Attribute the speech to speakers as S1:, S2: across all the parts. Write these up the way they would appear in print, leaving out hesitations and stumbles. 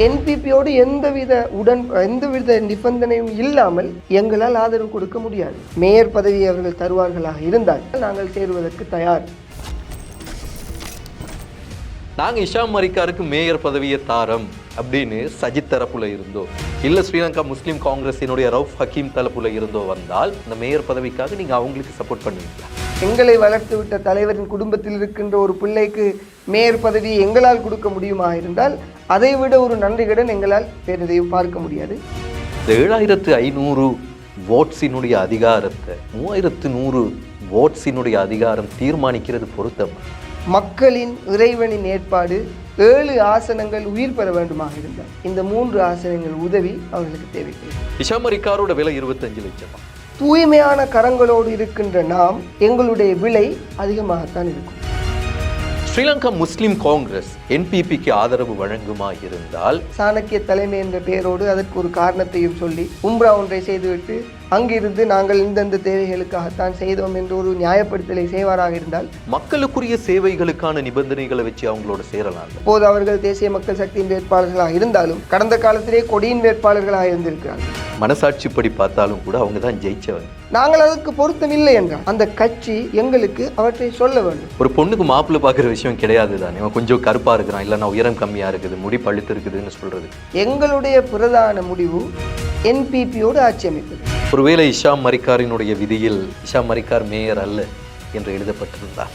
S1: என்பிபியோடு எந்தவித நிபந்தனையும் இல்லாமல் எங்களால் ஆதரவு கொடுக்க முடியாது. மேயர் பதவியை அவர்கள் தருவார்களாக இருந்தால் நாங்கள் சேருவதற்கு தயார்.
S2: நாங்கள் இஷாம் மரிக்காருக்கு மேயர் பதவியை தாரம் அப்படின்னு சஜித் தரப்புல இருந்தோ இல்லை ஸ்ரீலங்கா முஸ்லீம் காங்கிரஸினுடைய ரவுஃப் ஹக்கீம் தரப்புல இருந்தோ வந்தால் இந்த மேயர் பதவிக்காக நீங்கள் அவங்களுக்கு சப்போர்ட் பண்ணுவீங்களா?
S1: எங்களை வளர்த்து விட்ட தலைவரின் குடும்பத்தில் இருக்கின்ற ஒரு பிள்ளைக்கு மேயர் பதவியை எங்களால் கொடுக்க முடியுமா இருந்தால் அதை விட ஒரு நன்றிகடன் எங்களால் வேறு எதையும் பார்க்க முடியாது.
S2: இந்த 7500 வோட்ஸினுடைய அதிகாரத்தை 3100 வோட்ஸினுடைய அதிகாரம் தீர்மானிக்கிறது பொருத்தம்.
S1: மக்களின் இறைவனின் ஏற்பாடு 7 ஆசனங்கள் உயிர் பெற வேண்டுமாக இருந்தால் இந்த 3 ஆசனங்கள் உதவி அவர்களுக்கு தேவைப்படுகிறது.
S2: இஷாம் மரிக்காரோட விலை 25 லட்சமா?
S1: தூய்மையான கரங்களோடு இருக்கின்ற நாம் எங்களுடைய விலை அதிகமாகத்தான் இருக்கும்.
S2: ஸ்ரீலங்கா முஸ்லிம் காங்கிரஸ் என்பிபிக்கு ஆதரவு வழங்குமா இருந்தால்
S1: சாணக்கிய தலைமை என்ற பெயரோடு அதற்கு ஒரு காரணத்தையும் சொல்லி உம்ரா ஒன்றை செய்துவிட்டு அங்கிருந்து நாங்கள் இந்தந்த தேவைகளுக்காகத்தான் செய்தோம் என்று ஒரு நியாயப்படுத்தலை செய்வாராக இருந்தால்
S2: மக்களுக்குரிய சேவைகளுக்கான நிபந்தனைகளை வச்சு அவங்களோட சேரலாம்.
S1: இப்போது அவர்கள் தேசிய மக்கள் சக்தியின் வேட்பாளர்களாக இருந்தாலும் கடந்த காலத்திலே கொடியின் வேட்பாளர்களாக இருந்திருக்கிறார்கள்.
S2: மனசாட்சிப்படி பார்த்தாலும் கூட அவங்க தான் ஜெயிச்சவங்க.
S1: நாங்கள் அதற்கு பொருத்தம் இல்லை என்றால் அந்த கட்சி எங்களுக்கு அவற்றை சொல்ல வேண்டும்.
S2: ஒரு பொண்ணுக்கு மாப்பிள்ளை பார்க்குற விஷயம் கிடையாது தானே. அவன் கொஞ்சம் கருப்பா இருக்கிறான், இல்லைன்னா உயரம் கம்மியா இருக்குது, முடி பழுத்து இருக்குதுன்னு சொல்றது.
S1: எங்களுடைய பிரதான முடிவு என்பிபியோடு ஆட்சி அமைப்பது.
S2: ஒருவேளை இஷாம் மரிக்காரினுடைய விதியில் இஷாம் மரிக்கார் மேயர் அல்ல என்று எழுதப்பட்டிருந்தார்,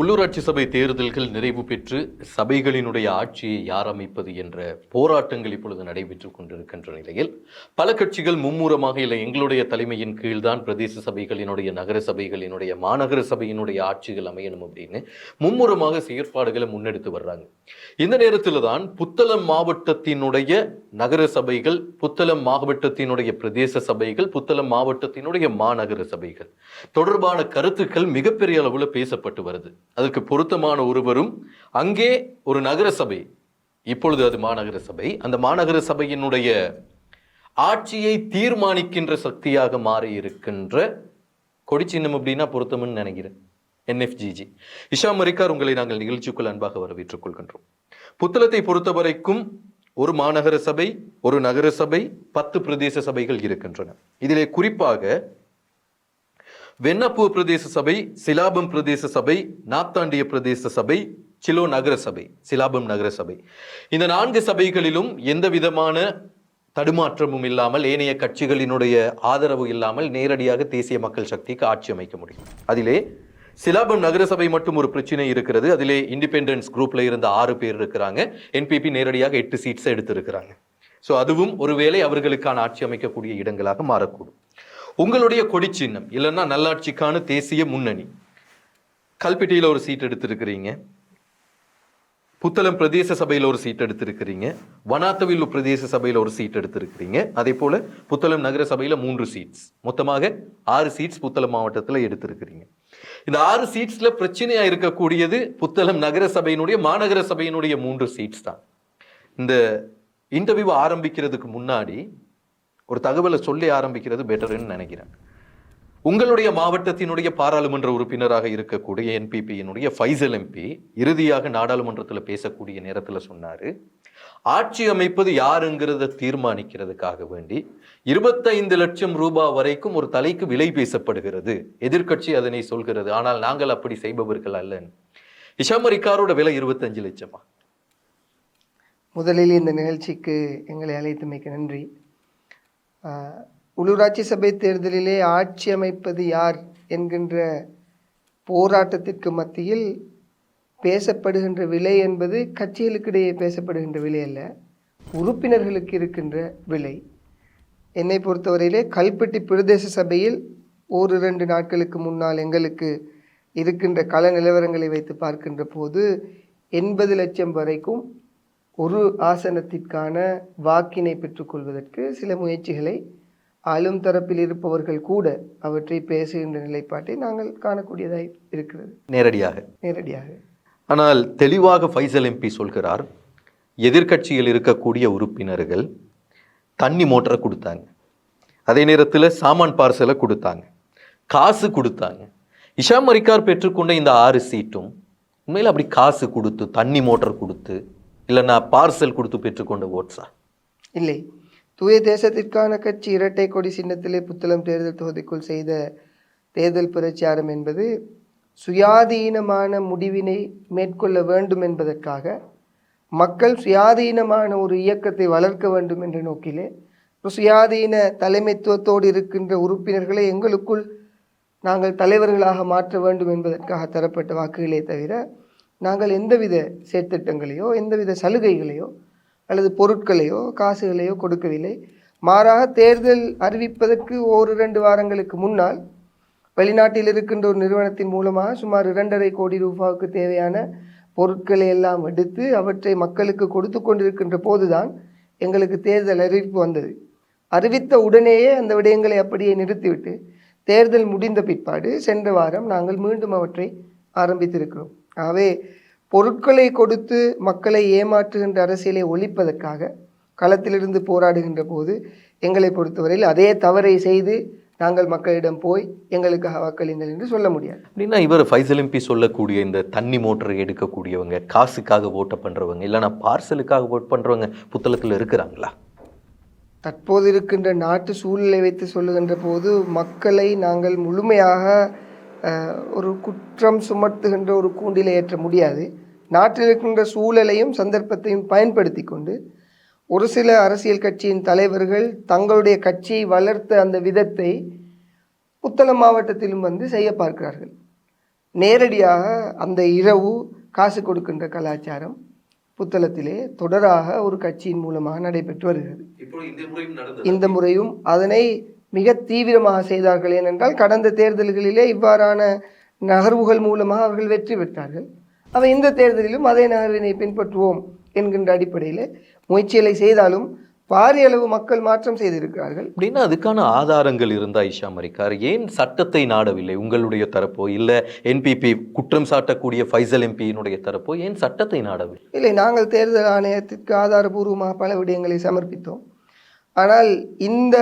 S2: உள்ளூராட்சி சபை தேர்தல்கள் நிறைவு பெற்று சபைகளினுடைய ஆட்சியை யார் அமைப்பது என்ற போராட்டங்கள் இப்பொழுது நடைபெற்றுக் கொண்டிருக்கின்ற நிலையில் பல கட்சிகள் மும்முரமாக இல்லை எங்களுடைய தலைமையின் கீழ்தான் பிரதேச சபைகளினுடைய நகர சபைகளினுடைய மாநகர சபையினுடைய ஆட்சிகள் அமையணும் அப்படின்னு மும்முரமாக செயற்பாடுகளை முன்னெடுத்து வர்றாங்க. இந்த நேரத்தில் தான் புத்தளம் மாவட்டத்தினுடைய நகர சபைகள், புத்தளம் மாவட்டத்தினுடைய பிரதேச சபைகள், புத்தளம் மாவட்டத்தினுடைய மாநகர சபைகள் தொடர்பான கருத்துக்கள் மிகப்பெரிய அளவில் பேசப்பட்டு வருது. அதற்கு பொருத்தமான ஒருவரும் அங்கே ஒரு நகர சபை, இப்பொழுது அது மாநகர சபை, அந்த மாநகர சபையினுடைய ஆட்சியை தீர்மானிக்கின்ற சக்தியாக மாறி இருக்கின்ற கொடி சின்னம் அப்படின்னா பொருத்தம்னு நினைக்கிறேன் NFGG. இஷாம் மரிக்கார், உங்களை நாங்கள் நிகழ்ச்சிக்குள் அன்பாக வரவேற்றுக் கொள்கின்றோம். புத்தளத்தை பொறுத்த வரைக்கும் ஒரு மாநகர சபை, ஒரு நகர சபை, 10 பிரதேச சபைகள் இருக்கின்றன. இதிலே குறிப்பாக வெண்ணப்பூ பிரதேச சபை, சிலாபம் பிரதேச சபை, நாத்தாண்டிய பிரதேச சபை, சிலோ நகர சபை, சிலாபம் நகர சபை, இந்த 4 சபைகளிலும் எந்த விதமான தடுமாற்றமும் இல்லாமல், ஏனைய கட்சிகளினுடைய ஆதரவு இல்லாமல் நேரடியாக தேசிய மக்கள் சக்திக்கு ஆட்சி அமைக்க முடியும். அதிலே சிலாபம் நகர சபை மட்டும் ஒரு பிரச்சனை இருக்கிறது. அதிலே இண்டிபெண்டன்ஸ் குரூப்ல இருந்த 6 பேர் இருக்கிறாங்க. NPP நேரடியாக 8 சீட்ஸ் எடுத்திருக்கிறாங்க. ஸோ அதுவும் ஒருவேளை அவர்களுக்கான ஆட்சி அமைக்கக்கூடிய இடங்களாக மாறக்கூடும். உங்களுடைய கொடி சின்னம் இல்லைன்னா நல்லாட்சிக்கான தேசிய முன்னணி, கல்பிட்டியில் ஒரு சீட் எடுத்திருக்கிறீங்க, புத்தளம் பிரதேச சபையில் ஒரு சீட் எடுத்திருக்கிறீங்க, வனாத்தவில் பிரதேச சபையில் ஒரு சீட் எடுத்திருக்கிறீங்க, அதே போல புத்தளம் நகர சபையில் 3 சீட்ஸ், மொத்தமாக 6 சீட்ஸ் புத்தளம் மாவட்டத்தில் எடுத்திருக்கிறீங்க. இந்த 6 சீட்ஸ்ல பிரச்சனையா இருக்கக்கூடியது புத்தளம் நகர சபையினுடைய மாநகர சபையினுடைய 3 சீட்ஸ் தான். இந்த இன்டர்வியூ ஆரம்பிக்கிறதுக்கு முன்னாடி ஒரு தகவலை சொல்லி ஆரம்பிக்கிறது பெட்டர்ன்னு நினைக்கிறேன். உங்களுடைய மாவட்டத்தினுடைய பாராளுமன்ற உறுப்பினராக இருக்கக்கூடிய NPP-யினுடைய ஃபைசல் MP இறுதியாக நாடாளுமன்றத்தில் பேசக்கூடிய நேரத்தில் சொன்னாரு, ஆட்சி அமைப்பது யாருங்கிறத தீர்மானிக்கிறதுக்காக வேண்டி 25 லட்சம் ரூபாய் வரைக்கும் ஒரு தலைக்கு விலை பேசப்படுகிறது, எதிர்கட்சி அதனை சொல்கிறது, ஆனால் நாங்கள் அப்படி செய்பவர்கள் அல்லன்னு. இஷாம் மரிக்காரோட விலை 25 லட்சமா?
S1: முதலில் இந்த நிகழ்ச்சிக்கு எங்களை அழைத்தமைக்கு நன்றி. உள்ளூராட்சி சபை தேர்தலிலே ஆட்சி அமைப்பது யார் என்கின்ற போராட்டத்திற்கு மத்தியில் பேசப்படுகின்ற விலை என்பது கட்சிகளுக்கிடையே பேசப்படுகின்ற விலை அல்ல, உறுப்பினர்களுக்கு இருக்கின்ற விலை. என்னை பொறுத்தவரையிலே கல்பட்டி பிரதேச சபையில் 1-2 நாட்களுக்கு முன்னால் எங்களுக்கு இருக்கின்ற கள நிலவரங்களை வைத்து பார்க்கின்ற போது 80 லட்சம் வரைக்கும் ஒரு ஆசனத்திற்கான வாக்கினை பெற்றுக்கொள்வதற்கு சில முயற்சிகளை ஆளும் தரப்பில் இருப்பவர்கள் கூட அவற்றை பேசுகின்ற நிலைப்பாட்டை நாங்கள் காணக்கூடியதாக இருக்கிறது. நேரடியாக.
S2: ஆனால் தெளிவாக ஃபைசல் MP சொல்கிறார், எதிர்கட்சியில் இருக்கக்கூடிய உறுப்பினர்கள் தண்ணி மோட்டரை கொடுத்தாங்க, அதே நேரத்தில் சாமான் பார்சலை கொடுத்தாங்க, காசு கொடுத்தாங்க. இஷாம் மரிக்கார் பெற்றுக்கொண்ட இந்த 6 சீட்டும் உண்மையில் அப்படி காசு கொடுத்து தண்ணி மோட்டர் கொடுத்து இல்லைன்னா பார்சல் கொடுத்து பெற்றுக்கொண்ட ஓட்ஸா?
S1: இல்லை, தூய தேசத்திற்கான கட்சி இரட்டை கொடி சின்னத்திலே புத்தளம் தேர்தல் தொகுதிக்குள் செய்த தேர்தல் பிரச்சாரம் என்பது சுயாதீனமான முடிவினை மேற்கொள்ள வேண்டும் என்பதற்காக, மக்கள் சுயாதீனமான ஒரு இயக்கத்தை வளர்க்க வேண்டும் என்ற நோக்கிலே சுயாதீன தலைமைத்துவத்தோடு இருக்கின்ற உறுப்பினர்களை எங்களுக்குள் நாங்கள் தலைவர்களாக மாற்ற வேண்டும் என்பதற்காக தரப்பட்ட வாக்குகளே தவிர, நாங்கள் எந்தவித செயற்திட்டங்களையோ எந்தவித சலுகைகளையோ அல்லது பொருட்களையோ காசுகளையோ கொடுக்கவில்லை. மாறாக தேர்தல் அறிவிப்பதற்கு 1-2 வாரங்களுக்கு முன்னால் வெளிநாட்டில் இருக்கின்ற ஒரு நிறுவனத்தின் மூலமாக சுமார் 2.5 கோடி ரூபாய்க்கு தேவையான பொருட்களை எல்லாம் எடுத்து அவற்றை மக்களுக்கு கொடுத்து கொண்டிருக்கின்ற போதுதான் எங்களுக்கு தேர்தல் அறிவிப்பு வந்தது. அறிவித்த உடனேயே அந்த விடயங்களை அப்படியே நிறுத்திவிட்டு தேர்தல் முடிந்த பிற்பாடு சென்ற வாரம் நாங்கள் மீண்டும் அவற்றை ஆரம்பித்திருக்கிறோம். ஆகவே பொருட்களை கொடுத்து மக்களை ஏமாற்றுகின்ற அரசியலை ஒழிப்பதற்காக களத்திலிருந்து போராடுகின்ற போது எங்களை பொறுத்தவரையில் அதே தவறை செய்து நாங்கள் மக்களிடம் போய் எங்களுக்காக வாக்களிங்கள் என்று சொல்ல முடியாது.
S2: அப்படின்னா இவர் ஃபைசல் எம்பி சொல்லக்கூடிய இந்த தண்ணி மோட்டரை எடுக்கக்கூடியவங்க, காசுக்காக ஓட்ட பண்ணுறவங்க, இல்லைன்னா பார்சலுக்காக ஓட் பண்ணுறவங்க புத்தளத்தில் இருக்கிறாங்களா?
S1: தற்போது இருக்கின்ற நாட்டு சூழ்நிலை வைத்து சொல்லுகின்ற போது மக்களை நாங்கள் முழுமையாக ஒரு குற்றம் சுமத்துகின்ற ஒரு கூண்டில் ஏற்ற முடியாது. நாட்டில் இருக்கின்ற சூழலையும் சந்தர்ப்பத்தையும் பயன்படுத்தி கொண்டு ஒரு சில அரசியல் கட்சியின் தலைவர்கள் தங்களுடைய கட்சியை வளர்த்த அந்த விதத்தை புத்தளம் மாவட்டத்திலும் வந்து செய்ய பார்க்கிறார்கள். நேரடியாக அந்த இரவு காசு கொடுக்கின்ற கலாச்சாரம் புத்தளத்திலே தொடராக ஒரு கட்சியின் மூலமாக நடைபெற்று வருகிறது. இந்த முறையும் அதனை மிக தீவிரமாக செய்தார்கள். ஏனென்றால் கடந்த தேர்தல்களிலே இவ்வாறான நகர்வுகள் மூலமாக அவர்கள் வெற்றி பெற்றார்கள். அவை இந்த தேர்தலிலும் அதே நகர்வினை பின்பற்றுவோம் என்கின்ற அடிப்படையில் முயற்சிகளை செய்தாலும் பாரிய அளவு மக்கள் மாற்றம் செய்திருக்கிறார்கள்.
S2: அப்படின்னா அதுக்கான ஆதாரங்கள் இருந்தா இஷா மரிக்கார் ஏன் சட்டத்தை நாடவில்லை? உங்களுடைய தரப்போ இல்லை என்பிபி குற்றம் சாட்டக்கூடிய ஃபைசல் எம்பியினுடைய தரப்போ ஏன் சட்டத்தை நாடவில்லை?
S1: இல்லை, நாங்கள் தேர்தல் ஆணையத்திற்கு ஆதாரபூர்வமாக பல விடயங்களை சமர்ப்பித்தோம். ஆனால் இந்த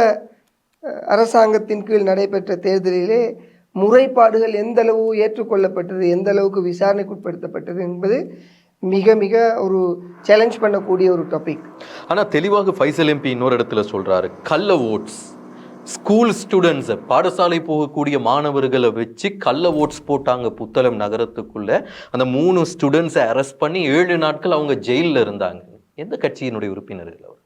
S1: அரசாங்கத்தின் கீழ் நடைபெற்ற தேர்தலிலே முறைப்பாடுகள் எந்த அளவு ஏற்றுக்கொள்ளப்பட்டது, எந்த அளவுக்கு விசாரணைக்குட்படுத்தப்பட்டது என்பது மிக மிக ஒரு சேலஞ்ச் பண்ணக்கூடிய ஒரு டாபிக்.
S2: ஆனால் தெளிவாக ஃபைசல் எம்பி இன்னொரு இடத்துல சொல்றாரு, கள்ள ஓட்ஸ் ஸ்கூல் ஸ்டூடெண்ட்ஸ், பாடசாலை போகக்கூடிய மாணவர்களை வச்சு கள்ள ஓட்ஸ் போட்டாங்க புத்தளம் நகரத்துக்குள்ள. அந்த 3 ஸ்டூடெண்ட்ஸை அரெஸ்ட் பண்ணி 7 நாட்கள் அவங்க ஜெயிலில் இருந்தாங்க. எந்த கட்சியினுடைய உறுப்பினர்கள் அவர்?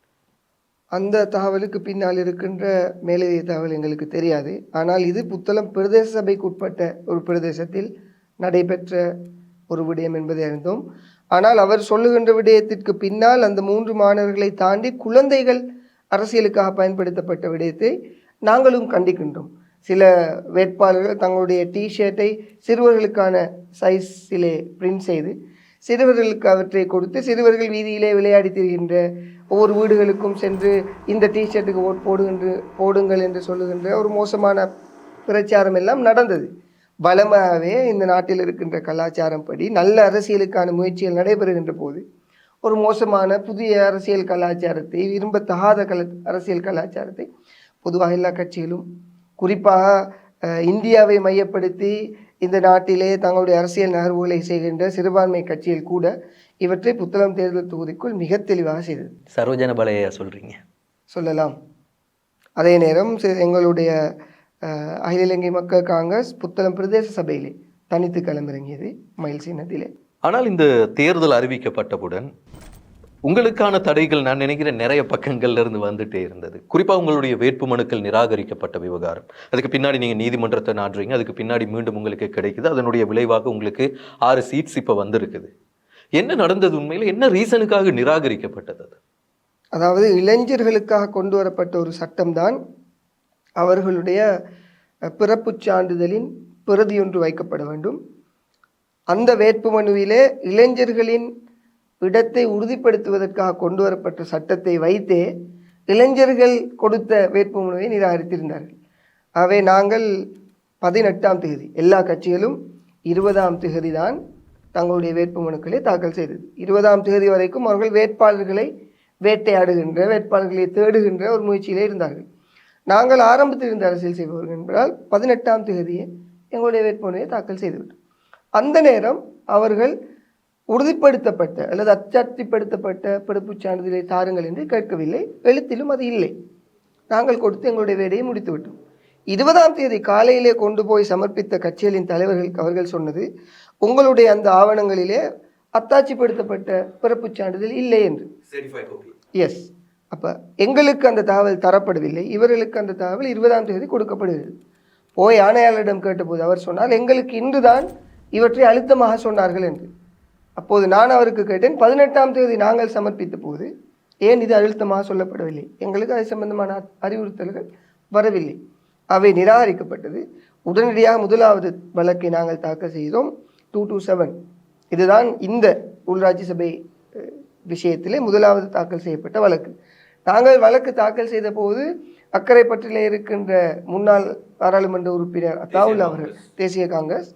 S1: அந்த தகவலுக்கு பின்னால் இருக்கின்ற மேலதிக தகவல் எங்களுக்கு தெரியாது. ஆனால் இது புத்தளம் பிரதேச சபைக்கு உட்பட்ட ஒரு பிரதேசத்தில் நடைபெற்ற ஒரு விடயம் என்பதை அறிந்தோம். ஆனால் அவர் சொல்லுகின்ற விடயத்திற்கு பின்னால் அந்த 3 மாணவர்களை தாண்டி குழந்தைகள் அரசியலுக்காக பயன்படுத்தப்பட்ட விடயத்தை நாங்களும் கண்டிக்கின்றோம். சில வேட்பாளர்கள் தங்களுடைய டிஷர்ட்டை சிறுவர்களுக்கான சைஸிலே பிரிண்ட் செய்து சிறுவர்களுக்கு அவற்றை கொடுத்து சிறுவர்கள் வீதியிலே விளையாடி திரிகின்ற, ஒவ்வொரு வீடுகளுக்கும் சென்று இந்த டிஷர்ட்டுக்கு ஓட் போடுங்கள் என்று சொல்லுகின்ற ஒரு மோசமான பிரச்சாரம் எல்லாம் நடந்தது. பலமாகவே இந்த நாட்டில் இருக்கின்ற கலாச்சாரம் படி நல்ல அரசியலுக்கான முயற்சிகள் நடைபெறுகின்ற போது ஒரு மோசமான புதிய அரசியல் கலாச்சாரத்தை, விரும்பத்தகாத அரசியல் கலாச்சாரத்தை பொதுவாக எல்லா கட்சிகளும், குறிப்பாக இந்தியாவை மையப்படுத்தி இந்த நாட்டிலே தங்களுடைய அரசியல் நகர்வுகளை செய்கின்ற சிறுபான்மை கட்சிகள் கூட இவற்றை புத்தளம் தேர்தல் தொகுதிக்குள் மிக தெளிவாக செய்தது.
S2: சர்வஜன பலையா சொல்றீங்க? சொல்லலாம்.
S1: அதே நேரம் எங்களுடைய அகில இலங்கை மக்கள் காங்கிரஸ் புத்தளம் பிரதேச சபையிலே தனித்து களமிறங்கியது மயில் சின்னத்திலே.
S2: ஆனால் இந்த தேர்தல் அறிவிக்கப்பட்டவுடன் உங்களுக்கான தடைகள் நான் நினைக்கிறேன் நிறைய பக்கங்கள்ல இருந்து வந்துட்டே இருந்தது. குறிப்பாக உங்களுடைய வேட்பு மனுக்கள் நிராகரிக்கப்பட்ட விவகாரம், அதுக்கு பின்னாடி நீங்கள் நீதிமன்றத்தை நாடுறீங்க, அதுக்கு பின்னாடி மீண்டும் உங்களுக்கு கிடைக்குது. அதனுடைய விளைவாக உங்களுக்கு 6 சீட்ஸ் இப்போ வந்திருக்குது. என்ன நடந்தது உண்மையில்? என்ன ரீசனுக்காக நிராகரிக்கப்பட்டது?
S1: அதாவது இளைஞர்களுக்காக கொண்டு வரப்பட்ட ஒரு சட்டம்தான் அவர்களுடைய பிறப்புச் சான்றிதழின் பிரதி ஒன்று வைக்கப்பட வேண்டும். அந்த வேட்புமனுவிலே இளைஞர்களின் இடத்தை உறுதிப்படுத்துவதற்காக கொண்டு வரப்பட்ட சட்டத்தை வைத்தே இளைஞர்கள் கொடுத்த வேட்புமனுவை நிராகரித்திருந்தார்கள். ஆகவே நாங்கள் 18ஆம் தேதி எல்லா கட்சிகளும் 20ஆம் தேதி தான் தங்களுடைய வேட்புமனுக்களை தாக்கல் செய்தது. 20ஆம் தேதி வரைக்கும் அவர்கள் வேட்பாளர்களை வேட்டையாடுகின்ற, வேட்பாளர்களை தேடுகின்ற ஒரு முயற்சியிலே இருந்தார்கள். நாங்கள் ஆரம்பத்தில் இருந்த அரசியல் செய்பவர்கள் என்பதால் 18ஆம் தேதியே எங்களுடைய வேட்புமனுவை தாக்கல் செய்துவிட்டோம். அந்த நேரம் அவர்கள் உறுதிப்படுத்தப்பட்ட அல்லது அச்சாட்சிப்படுத்தப்பட்ட பிறப்புச் சான்றிதழை தாருங்கள் என்று கேட்கவில்லை. எழுத்திலும் அது இல்லை. நாங்கள் கொடுத்து எங்களுடைய வேலையை முடித்து விட்டோம். 20ஆம் தேதி காலையிலே கொண்டு போய் சமர்ப்பித்த கட்சிகளின் தலைவர்களுக்கு அவர்கள் சொன்னது, உங்களுடைய அந்த ஆவணங்களிலே அத்தாட்சிப்படுத்தப்பட்ட பிறப்புச் சான்றிதழ் இல்லை என்று. எஸ். அப்போ எங்களுக்கு அந்த தகவல் தரப்படவில்லை. இவர்களுக்கு அந்த தகவல் 20ஆம் தேதி கொடுக்கப்படுகிறது. போய் ஆணையாளரிடம் கேட்டபோது அவர் சொன்னால், எங்களுக்கு இன்றுதான் இவற்றை அழுத்தமாக சொன்னார்கள் என்று. அப்போது நான் அவருக்கு கேட்டேன், 18ஆம் தேதி நாங்கள் சமர்ப்பித்த போது ஏன் இது அழுத்தமாக சொல்லப்படவில்லை? எங்களுக்கு அது சம்பந்தமான அறிவுறுத்தல்கள் வரவில்லை. அவை நிராகரிக்கப்பட்டது. உடனடியாக முதலாவது வழக்கை நாங்கள் தாக்கல் செய்தோம். 227. இதுதான் இந்த உள்ளாட்சி சபை விஷயத்திலே முதலாவது தாக்கல் செய்யப்பட்ட வழக்கு. நாங்கள் வழக்கு தாக்கல் செய்த போது அக்கரைப்பற்றிலே இருக்கின்ற முன்னாள் பாராளுமன்ற உறுப்பினர் அத்தாவுல்லா அவர்கள், தேசிய காங்கிரஸ்,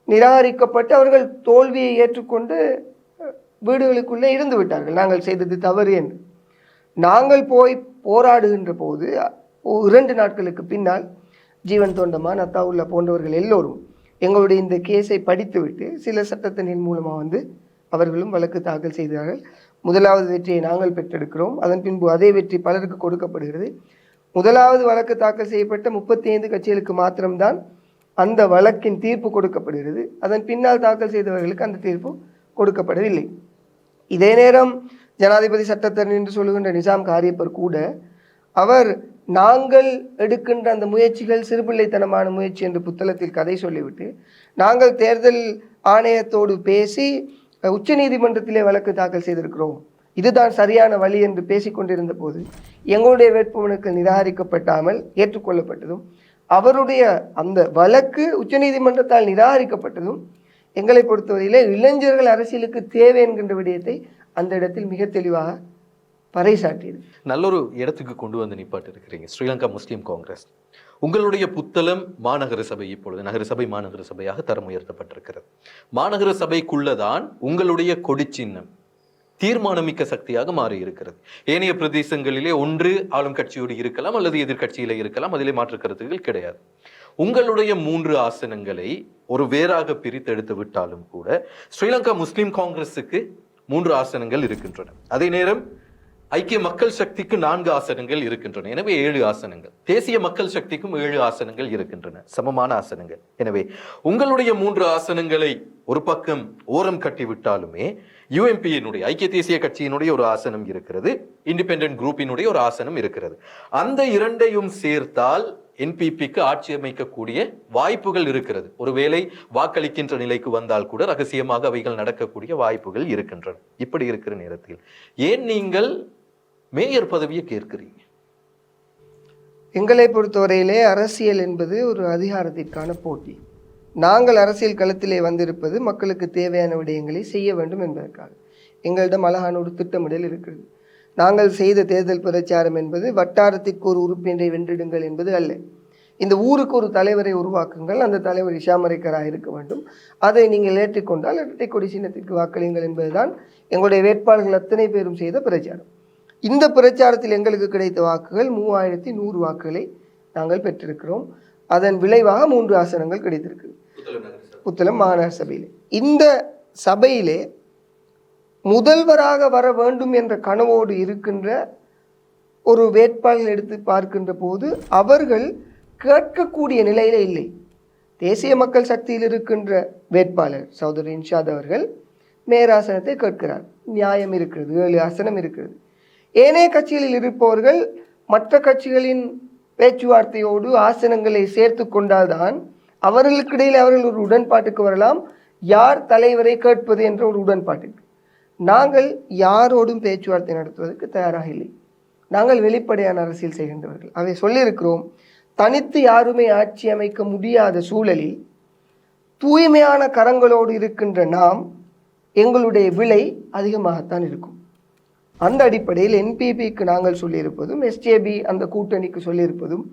S1: நிராகரிக்கப்பட்டு அவர்கள் தோல்வியை ஏற்றுக்கொண்டு வீடுகளுக்குள்ளே இருந்து விட்டார்கள். நாங்கள் செய்தது தவறு என்று. நாங்கள் போய் போராடுகின்ற போது 2 நாட்களுக்கு பின்னால் ஜீவன் தொண்டமான், அத்தாவுல்லா போன்றவர்கள் எல்லோரும் எங்களுடைய இந்த கேஸை படித்துவிட்டு சில சட்டத்தின் மூலமாக அவர்களும் வழக்கு தாக்கல் செய்தார்கள். முதலாவது வெற்றியை நாங்கள் பெற்றெடுக்கிறோம். அதன் பின்பு அதே வெற்றி பலருக்கு கொடுக்கப்படுகிறது. முதலாவது வழக்கு தாக்கல் செய்யப்பட்ட 35 கட்சிகளுக்கு மாத்திரம்தான் அந்த வழக்கின் தீர்ப்பு கொடுக்கப்படுகிறது. அதன் பின்னால் தாக்கல் செய்தவர்களுக்கு அந்த தீர்ப்பு கொடுக்கப்படவில்லை. இதே நேரம் ஜனாதிபதி சட்டத்தரணி என்று சொல்லுகின்ற நிசாம் காரியப்பர் கூட அவர் நாங்கள் எடுக்கின்ற அந்த முயற்சிகள் சிறுபிள்ளைத்தனமான முயற்சி என்று புத்தகத்தில் கதை சொல்லிவிட்டு, நாங்கள் தேர்தல் ஆணையத்தோடு பேசி உச்சநீதிமன்றத்திலே வழக்கு தாக்கல் செய்திருக்கிறோம், இதுதான் சரியான வழி என்று பேசிக்கொண்டிருந்த போது எங்களுடைய வேட்புமனுக்கள் நிராகரிக்கப்பட்டாமல் ஏற்றுக்கொள்ளப்பட்டதும், அவருடைய அந்த வழக்கு உச்சநீதிமன்றத்தால் நிராகரிக்கப்பட்டதும் எங்களை பொறுத்தவரையிலே இளைஞர்கள் அரசியலுக்கு தேவை என்கின்ற விடயத்தை அந்த இடத்தில் மிக தெளிவாக பறைசாற்றியது.
S2: நல்லொரு இடத்துக்கு கொண்டு வந்து நிப்பாட்டு இருக்கிறீங்க. ஸ்ரீலங்கா முஸ்லீம் காங்கிரஸ், உங்களுடைய புத்தளம் மாநகர சபை இப்பொழுது நகர சபை மாநகர சபையாக தரம் உயர்த்தப்பட்டிருக்கிறது. மாநகர சபைக்குள்ளதான் உங்களுடைய கொடி சின்னம் தீர்மானமிக்க சக்தியாக மாறி இருக்கிறது. ஏனைய பிரதேசங்களிலே ஒன்று ஆளும் கட்சியோடு இருக்கலாம் அல்லது எதிர்கட்சியில இருக்கலாம், அதிலே மாற்று கருத்துகள் கிடையாது. உங்களுடைய 3 ஆசனங்களை ஒரு வேறாக பிரித்தெடுத்து விட்டாலும் கூட ஸ்ரீலங்கா முஸ்லிம் காங்கிரஸுக்கு 3 ஆசனங்கள் இருக்கின்றன. அதே நேரம் ஐக்கிய மக்கள் சக்திக்கு 4 ஆசனங்கள் இருக்கின்றன. எனவே 7 ஆசனங்கள். தேசிய மக்கள் சக்திக்கும் 7 ஆசனங்கள் இருக்கின்றன, சமமான ஆசனங்கள். எனவே உங்களுடைய 3 ஆசனங்களை ஒரு பக்கம் ஓரம் கட்டிவிட்டாலுமே யுஎம்பியினுடைய ஐக்கிய தேசிய கட்சியினுடைய ஒரு ஆசனம் இருக்கிறது, இண்டிபெண்டன்ட் குரூப்பினுடைய ஒரு ஆசனம் இருக்கிறது. அந்த 2ஐயும் சேர்த்தால் என்பிபிக்கு ஆட்சி அமைக்கக்கூடிய வாய்ப்புகள் இருக்கிறது. ஒருவேளை வாக்களிக்கின்ற நிலைக்கு வந்தால் கூட ரகசியமாக அவைகள் நடக்கக்கூடிய வாய்ப்புகள் இருக்கின்றன. இப்படி இருக்கிற நேரத்தில் ஏன் நீங்கள் மேயர் பதவியை கேட்கிறீங்க?
S1: எங்களை பொறுத்தவரையிலே அரசியல் என்பது ஒரு அதிகாரத்திற்கான போட்டி. நாங்கள் அரசியல் களத்திலே வந்திருப்பது மக்களுக்கு தேவையான விடயங்களை செய்ய வேண்டும் என்பதற்காக. எங்களிடம் அழகான ஒரு திட்டமிடல் இருக்கிறது. நாங்கள் செய்த தேர்தல் பிரச்சாரம் என்பது வட்டாரத்திற்கு ஒரு உறுப்பினரை வென்றிடுங்கள் என்பது அல்ல. இந்த ஊருக்கு ஒரு தலைவரை உருவாக்குங்கள், அந்த தலைவர் இஷாமரைக்கராக இருக்க வேண்டும், அதை நீங்கள் ஏற்றுக்கொண்டால் இரட்டை கொடி சின்னத்திற்கு வாக்களியுங்கள் என்பதுதான் எங்களுடைய வேட்பாளர்கள் அத்தனை பேரும் செய்த பிரச்சாரம். இந்த பிரச்சாரத்தில் எங்களுக்கு கிடைத்த வாக்குகள் 3100 வாக்குகளை நாங்கள் பெற்றிருக்கிறோம். அதன் விளைவாக 3 ஆசனங்கள் கிடைத்திருக்கு புத்தளம் மாநகர சபையில். இந்த சபையிலே முதல்வராக வர வேண்டும் என்ற கனவோடு இருக்கின்ற ஒரு வேட்பாளர்கள் எடுத்து பார்க்கின்ற போது அவர்கள் கேட்கக்கூடிய நிலையில இல்லை. தேசிய மக்கள் சக்தியில் இருக்கின்ற வேட்பாளர் சௌதரி இன்ஷாத் அவர்கள் மேயராசனத்தை கேட்கிறார். நியாயம் இருக்கிறது, 7 ஆசனம் இருக்கிறது. ஏனைய கட்சிகளில் இருப்பவர்கள் மற்ற கட்சிகளின் பேச்சுவார்த்தையோடு ஆசனங்களை சேர்த்து கொண்டால்தான் அவர்களுக்கு இடையில் அவர்கள் ஒரு உடன்பாட்டுக்கு வரலாம். யார் தலைவரை கேட்பது என்ற ஒரு உடன்பாட்டுக்கு நாங்கள் யாரோடும் பேச்சுவார்த்தை நடத்துவதற்கு தயாராக இல்லை. நாங்கள் வெளிப்படையான அரசியல் செய்கின்றவர்கள். அவை சொல்லியிருக்கிறோம், தனித்து யாருமே ஆட்சி அமைக்க முடியாத சூழலில் தூய்மையான கரங்களோடு இருக்கின்ற நாம் எங்களுடைய விலை அதிகமாகத்தான் இருக்கும். அந்த அடிப்படையில் என்பிபிக்கு நாங்கள் சொல்லியிருப்பதும் எஸ்ஜேபி அந்த கூட்டணிக்கு சொல்லியிருப்பதும்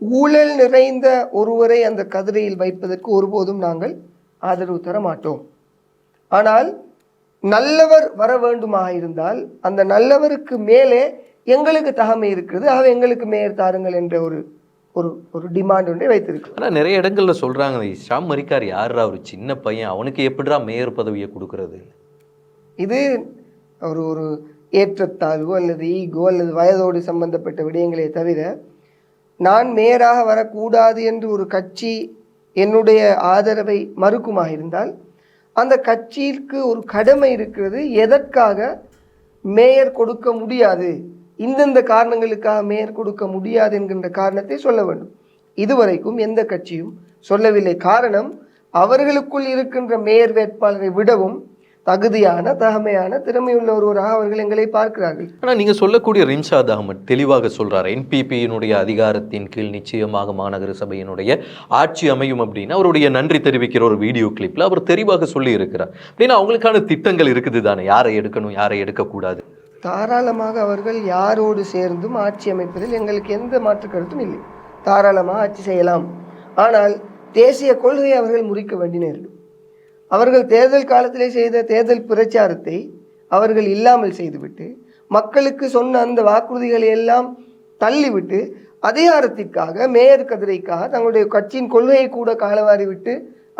S1: ஊழல் நிறைந்த ஒருவரை அந்த கதிரையில் வைப்பதற்கு ஒருபோதும் நாங்கள் ஆதரவு தர மாட்டோம். ஆனால் நல்லவர் வர வேண்டுமாக இருந்தால் அந்த நல்லவருக்கு மேலே எங்களுக்கு தகமை இருக்கிறது, ஆக எங்களுக்கு மேயர் தாருங்கள் என்ற ஒரு ஒரு ஒரு டிமாண்ட் ஒன்றை வைத்திருக்கு.
S2: ஆனால் நிறைய இடங்கள்ல சொல்றாங்க, ஷாம் மரிக்கார் யாரா ஒரு சின்ன பையன், அவனுக்கு எப்படிடா மேயர் பதவியை கொடுக்கறது?
S1: இது ஒரு ஏற்றத்தாழ்வு அல்லது ஈகோ அல்லது வயதோடு சம்பந்தப்பட்ட விடயங்களே தவிர, நான் மேயராக வரக்கூடாது என்று ஒரு கட்சி என்னுடைய ஆதரவை மறுக்குமாக இருந்தால் அந்த கட்சிக்கு ஒரு கடமை இருக்கிறது. எதற்காக மேயர் கொடுக்க முடியாது, இந்தந்த காரணங்களுக்காக மேயர் கொடுக்க முடியாது என்கின்ற காரணத்தை சொல்ல வேண்டும். இதுவரைக்கும் எந்த கட்சியும் சொல்லவில்லை. காரணம், அவர்களுக்குள் இருக்கின்ற மேயர் வேட்பாளரை விடவும் தகுதியான, தகமையான, திறமையுள்ள ஒருவராக அவர்கள் எங்களை பார்க்கிறார்கள்.
S2: ஆனால் நீங்கள் சொல்லக்கூடிய ரிம்ஷாத் அகமது தெளிவாக சொல்றாரு, என்பிபியினுடைய அதிகாரத்தின் கீழ் நிச்சயமாக மாநகர சபையினுடைய ஆட்சி அமையும் அப்படின்னு அவருடைய நன்றி தெரிவிக்கிற ஒரு வீடியோ கிளிப்ல அவர் தெளிவாக சொல்லி இருக்கிறார். அப்படின்னா அவங்களுக்கான திட்டங்கள் இருக்குது தானே, யாரை எடுக்கணும் யாரை எடுக்கக்கூடாது.
S1: தாராளமாக அவர்கள் யாரோடு சேர்ந்தும் ஆட்சி அமைப்பதில் எங்களுக்கு எந்த மாற்று கருத்தும் இல்லை. தாராளமாக ஆட்சி செய்யலாம். ஆனால் தேசிய கொள்கையை அவர்கள் முறிக்க வேண்டி நேரிடும். அவர்கள் தேர்தல் காலத்திலே செய்த தேர்தல் பிரச்சாரத்தை அவர்கள் இல்லாமல் செய்துவிட்டு, மக்களுக்கு சொன்ன அந்த வாக்குறுதிகளை எல்லாம் தள்ளிவிட்டு, அதிகாரத்திற்காக, மேயர் கதிரைக்காக தங்களுடைய கட்சியின் கொள்கையை கூட காலவாரி விட்டு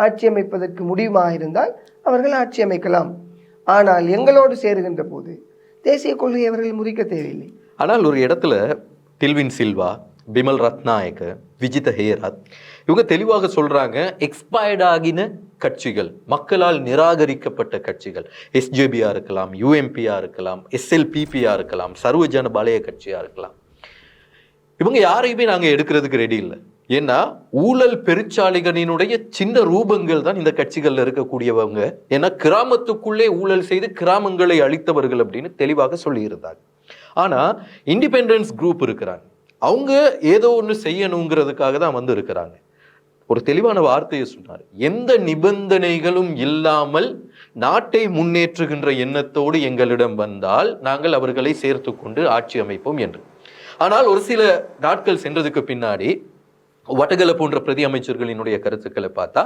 S1: ஆட்சி அமைப்பதற்கு முடியுமாக இருந்தால் அவர்கள் ஆட்சி அமைக்கலாம். ஆனால் எங்களோடு சேருகின்ற போது தேசிய கொள்கையை அவர்கள் முறிக்க தேவையில்லை.
S2: ஆனால் ஒரு இடத்துல டில்வின் சில்வா, பிமல் ரத்நாயக்க, விஜித ஹேராத் இவங்க தெளிவாக சொல்றாங்க, எக்ஸ்பயர்ட் ஆகின கட்சிகள், மக்களால் நிராகரிக்கப்பட்ட கட்சிகள், எஸ்ஜேபியா இருக்கலாம், யூஎம்பியா இருக்கலாம், எஸ்எல்பிபியா இருக்கலாம், சர்வஜன பலய கட்சியா இருக்கலாம், இவங்க யாரையுமே நாங்க எடுக்கிறதுக்கு ரெடி இல்லை. ஏன்னா ஊழல் பெருச்சாளிகளினுடைய சின்ன ரூபங்கள் தான் இந்த கட்சிகள்ல இருக்கக்கூடியவங்க. ஏன்னா கிராமத்துக்குள்ளே ஊழல் செய்து கிராமங்களை அழித்தவர்கள் அப்படின்னு தெளிவாக சொல்லி இருந்தாங்க. ஆனா இண்டிபெண்டன்ஸ் குரூப் இருக்கிறாங்க, அவங்க ஏதோ ஒன்று செய்யணுங்கிறதுக்காக தான் வந்து இருக்கிறாங்க. ஒரு தெளிவான வார்த்தையை சொன்னார், எந்த நிபந்தனைகளும் இல்லாமல் நாட்டை முன்னேற்றுகின்ற எண்ணத்தோடு எங்களிடம் வந்தால் நாங்கள் அவர்களை சேர்த்து கொண்டு ஆட்சி அமைப்போம் என்று. ஆனால் ஒரு சில நாட்கள் சென்றதுக்கு பின்னாடி வட்டகலை போன்ற பிரதி அமைச்சர்களினுடைய கருத்துக்களை பார்த்தா,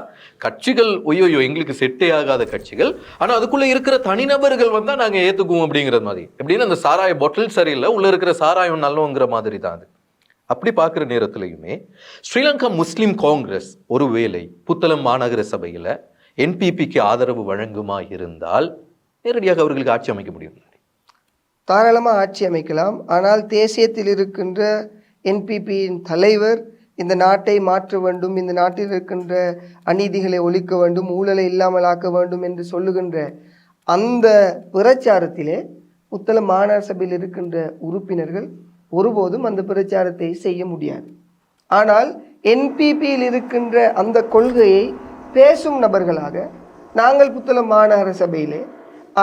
S2: கட்சிகள் ஒய்யோ எங்களுக்கு செட்டே ஆகாத கட்சிகள், ஆனா அதுக்குள்ள இருக்கிற தனிநபர்கள் வந்தா நாங்க ஏத்துக்குவோம் அப்படிங்கிற மாதிரி. எப்படின்னு அந்த சாராய பாட்டில் சரியில்லை, உள்ள இருக்கிற சாராயம் நல்லவங்கிற மாதிரி தான் அது. அப்படி பார்க்குற நேரத்திலையுமே ஸ்ரீலங்கா முஸ்லிம் காங்கிரஸ் ஒருவேளை புத்தளம் மாநகர சபையில் என்பிபிக்கு ஆதரவு வழங்குமா இருந்தால் நேரடியாக அவர்களுக்கு ஆட்சி அமைக்க முடியும்.
S1: தாராளமாக ஆட்சி அமைக்கலாம். ஆனால் தேசியத்தில் இருக்கின்ற என்பிபியின் தலைவர் இந்த நாட்டை மாற்ற வேண்டும், இந்த நாட்டில் இருக்கின்ற அநீதிகளை ஒழிக்க வேண்டும், ஊழலை இல்லாமல் ஆக்க வேண்டும் என்று சொல்லுகின்ற அந்த பிரச்சாரத்திலே புத்தளம் மாநகர சபையில் இருக்கின்ற உறுப்பினர்கள் ஒருபோதும் அந்த பிரச்சாரத்தை செய்ய முடியாது. ஆனால் என்பிபியில் இருக்கின்ற அந்த கொள்கையை பேசும் நபர்களாக நாங்கள் புத்தளம் மாநகர சபையிலே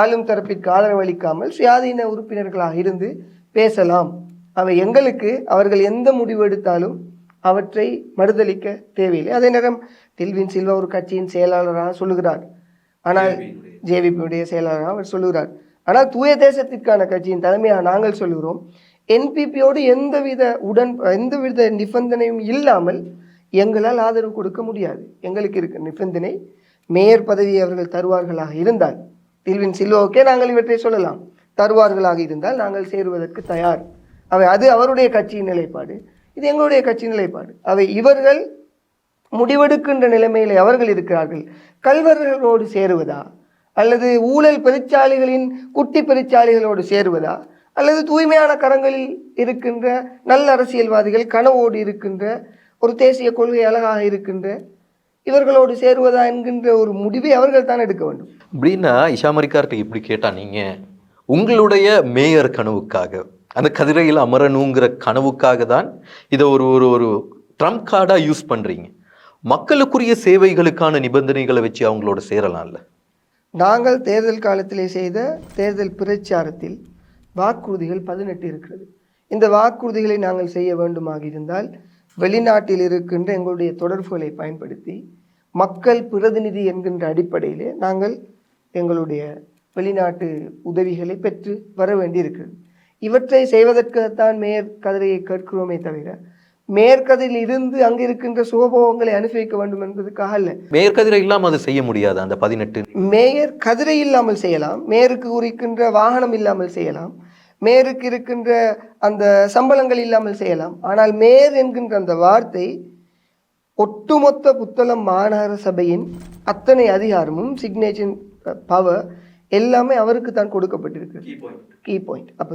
S1: ஆளும் தரப்பிற்கு ஆதரவளிக்காமல் சுயாதீன உறுப்பினர்களாக இருந்து பேசலாம். அவை எங்களுக்கு அவர்கள் எந்த முடிவு எடுத்தாலும் அவற்றை மறுதளிக்க தேவையில்லை. அதே நேரம் டில்வின் சில்வா ஒரு கட்சியின் செயலாளராக சொல்லுகிறார், ஆனால் ஜேவிபியுடைய செயலாளராக அவர் சொல்லுகிறார். ஆனால் தூய தேசத்திற்கான கட்சியின் தலைமையாக நாங்கள் சொல்லுகிறோம், என்பிபியோடு எந்தவித நிபந்தனையும் இல்லாமல் எங்களால் ஆதரவு கொடுக்க முடியாது. எங்களுக்கு இருக்க நிபந்தனை, மேயர் பதவியை அவர்கள் தருவார்களாக இருந்தால், டில்வின் சில்வாவுக்கே நாங்கள் இவற்றை சொல்லலாம், தருவார்களாக இருந்தால் நாங்கள் சேருவதற்கு தயார். அது அவருடைய கட்சியின் நிலைப்பாடு, இது எங்களுடைய கட்சி நிலைப்பாடு. இவர்கள் முடிவெடுக்கின்ற நிலைமையிலே அவர்கள் இருக்கிறார்கள். கல்வர்களோடு சேருவதா, அல்லது ஊழல் பெருச்சாளிகளின் குட்டி பெருச்சாளிகளோடு சேருவதா, அல்லது தூய்மையான கரங்களில் இருக்கின்ற நல்ல அரசியல்வாதிகள் கனவோடு இருக்கின்ற ஒரு தேசிய கொள்கை அழகாக இருக்கின்ற இவர்களோடு சேருவதா என்கின்ற ஒரு முடிவை அவர்கள் தான் எடுக்க வேண்டும்.
S2: அப்படின்னா இஷாமரிக்கார்ட்ட இப்படி கேட்டா, நீங்க உங்களுடைய மேயர் கனவுக்காக, அந்த கதிரையில் அமரணுங்கிற கனவுக்காக தான் இதை ஒரு ட்ரம்ப் கார்டா யூஸ் பண்றீங்க. மக்களுக்குரிய சேவைகளுக்கான நிபந்தனைகளை வச்சு அவங்களோட சேரலாம்ல.
S1: நாங்கள் தேர்தல் காலத்திலே செய்த தேர்தல் பிரச்சாரத்தில் வாக்குறுதிகள் 18 இருக்கிறது. இந்த வாக்குறுதிகளை நாங்கள் செய்ய வேண்டுமாக இருந்தால் வெளிநாட்டில் இருக்கின்ற எங்களுடைய தொடர்புகளை பயன்படுத்தி மக்கள் பிரதிநிதி என்கின்ற அடிப்படையிலே நாங்கள் எங்களுடைய வெளிநாட்டு உதவிகளை பெற்று வர வேண்டியிருக்கிறது. இவற்றை செய்வதற்குத்தான் மேயர் கதிரையை கேட்கிறோமே தவிர, மேற்கதில் இருந்து அங்கு இருக்கின்ற சுகபோகங்களை அனுபவிக்க வேண்டும் என்பதற்காக அல்ல.
S2: மேயர் கதிரை இல்லாமல் அதை செய்ய முடியாது. அந்த 18
S1: மேயர் கதிரை இல்லாமல் செய்யலாம், மேயருக்கு இருக்கின்ற வாகனம் இல்லாமல் செய்யலாம், மேயருக்கு இருக்கின்ற அந்த சம்பளங்கள் இல்லாமல் செய்யலாம். ஆனால் மேயர் என்கின்ற அந்த வார்த்தை ஒட்டுமொத்த புத்தளம் மாநகர சபையின் அத்தனை அதிகாரமும், சிக்னேச்சர் பவர் எல்லாமே அவருக்கு தான் கொடுக்கப்பட்டிருக்கு. Key point. அப்போ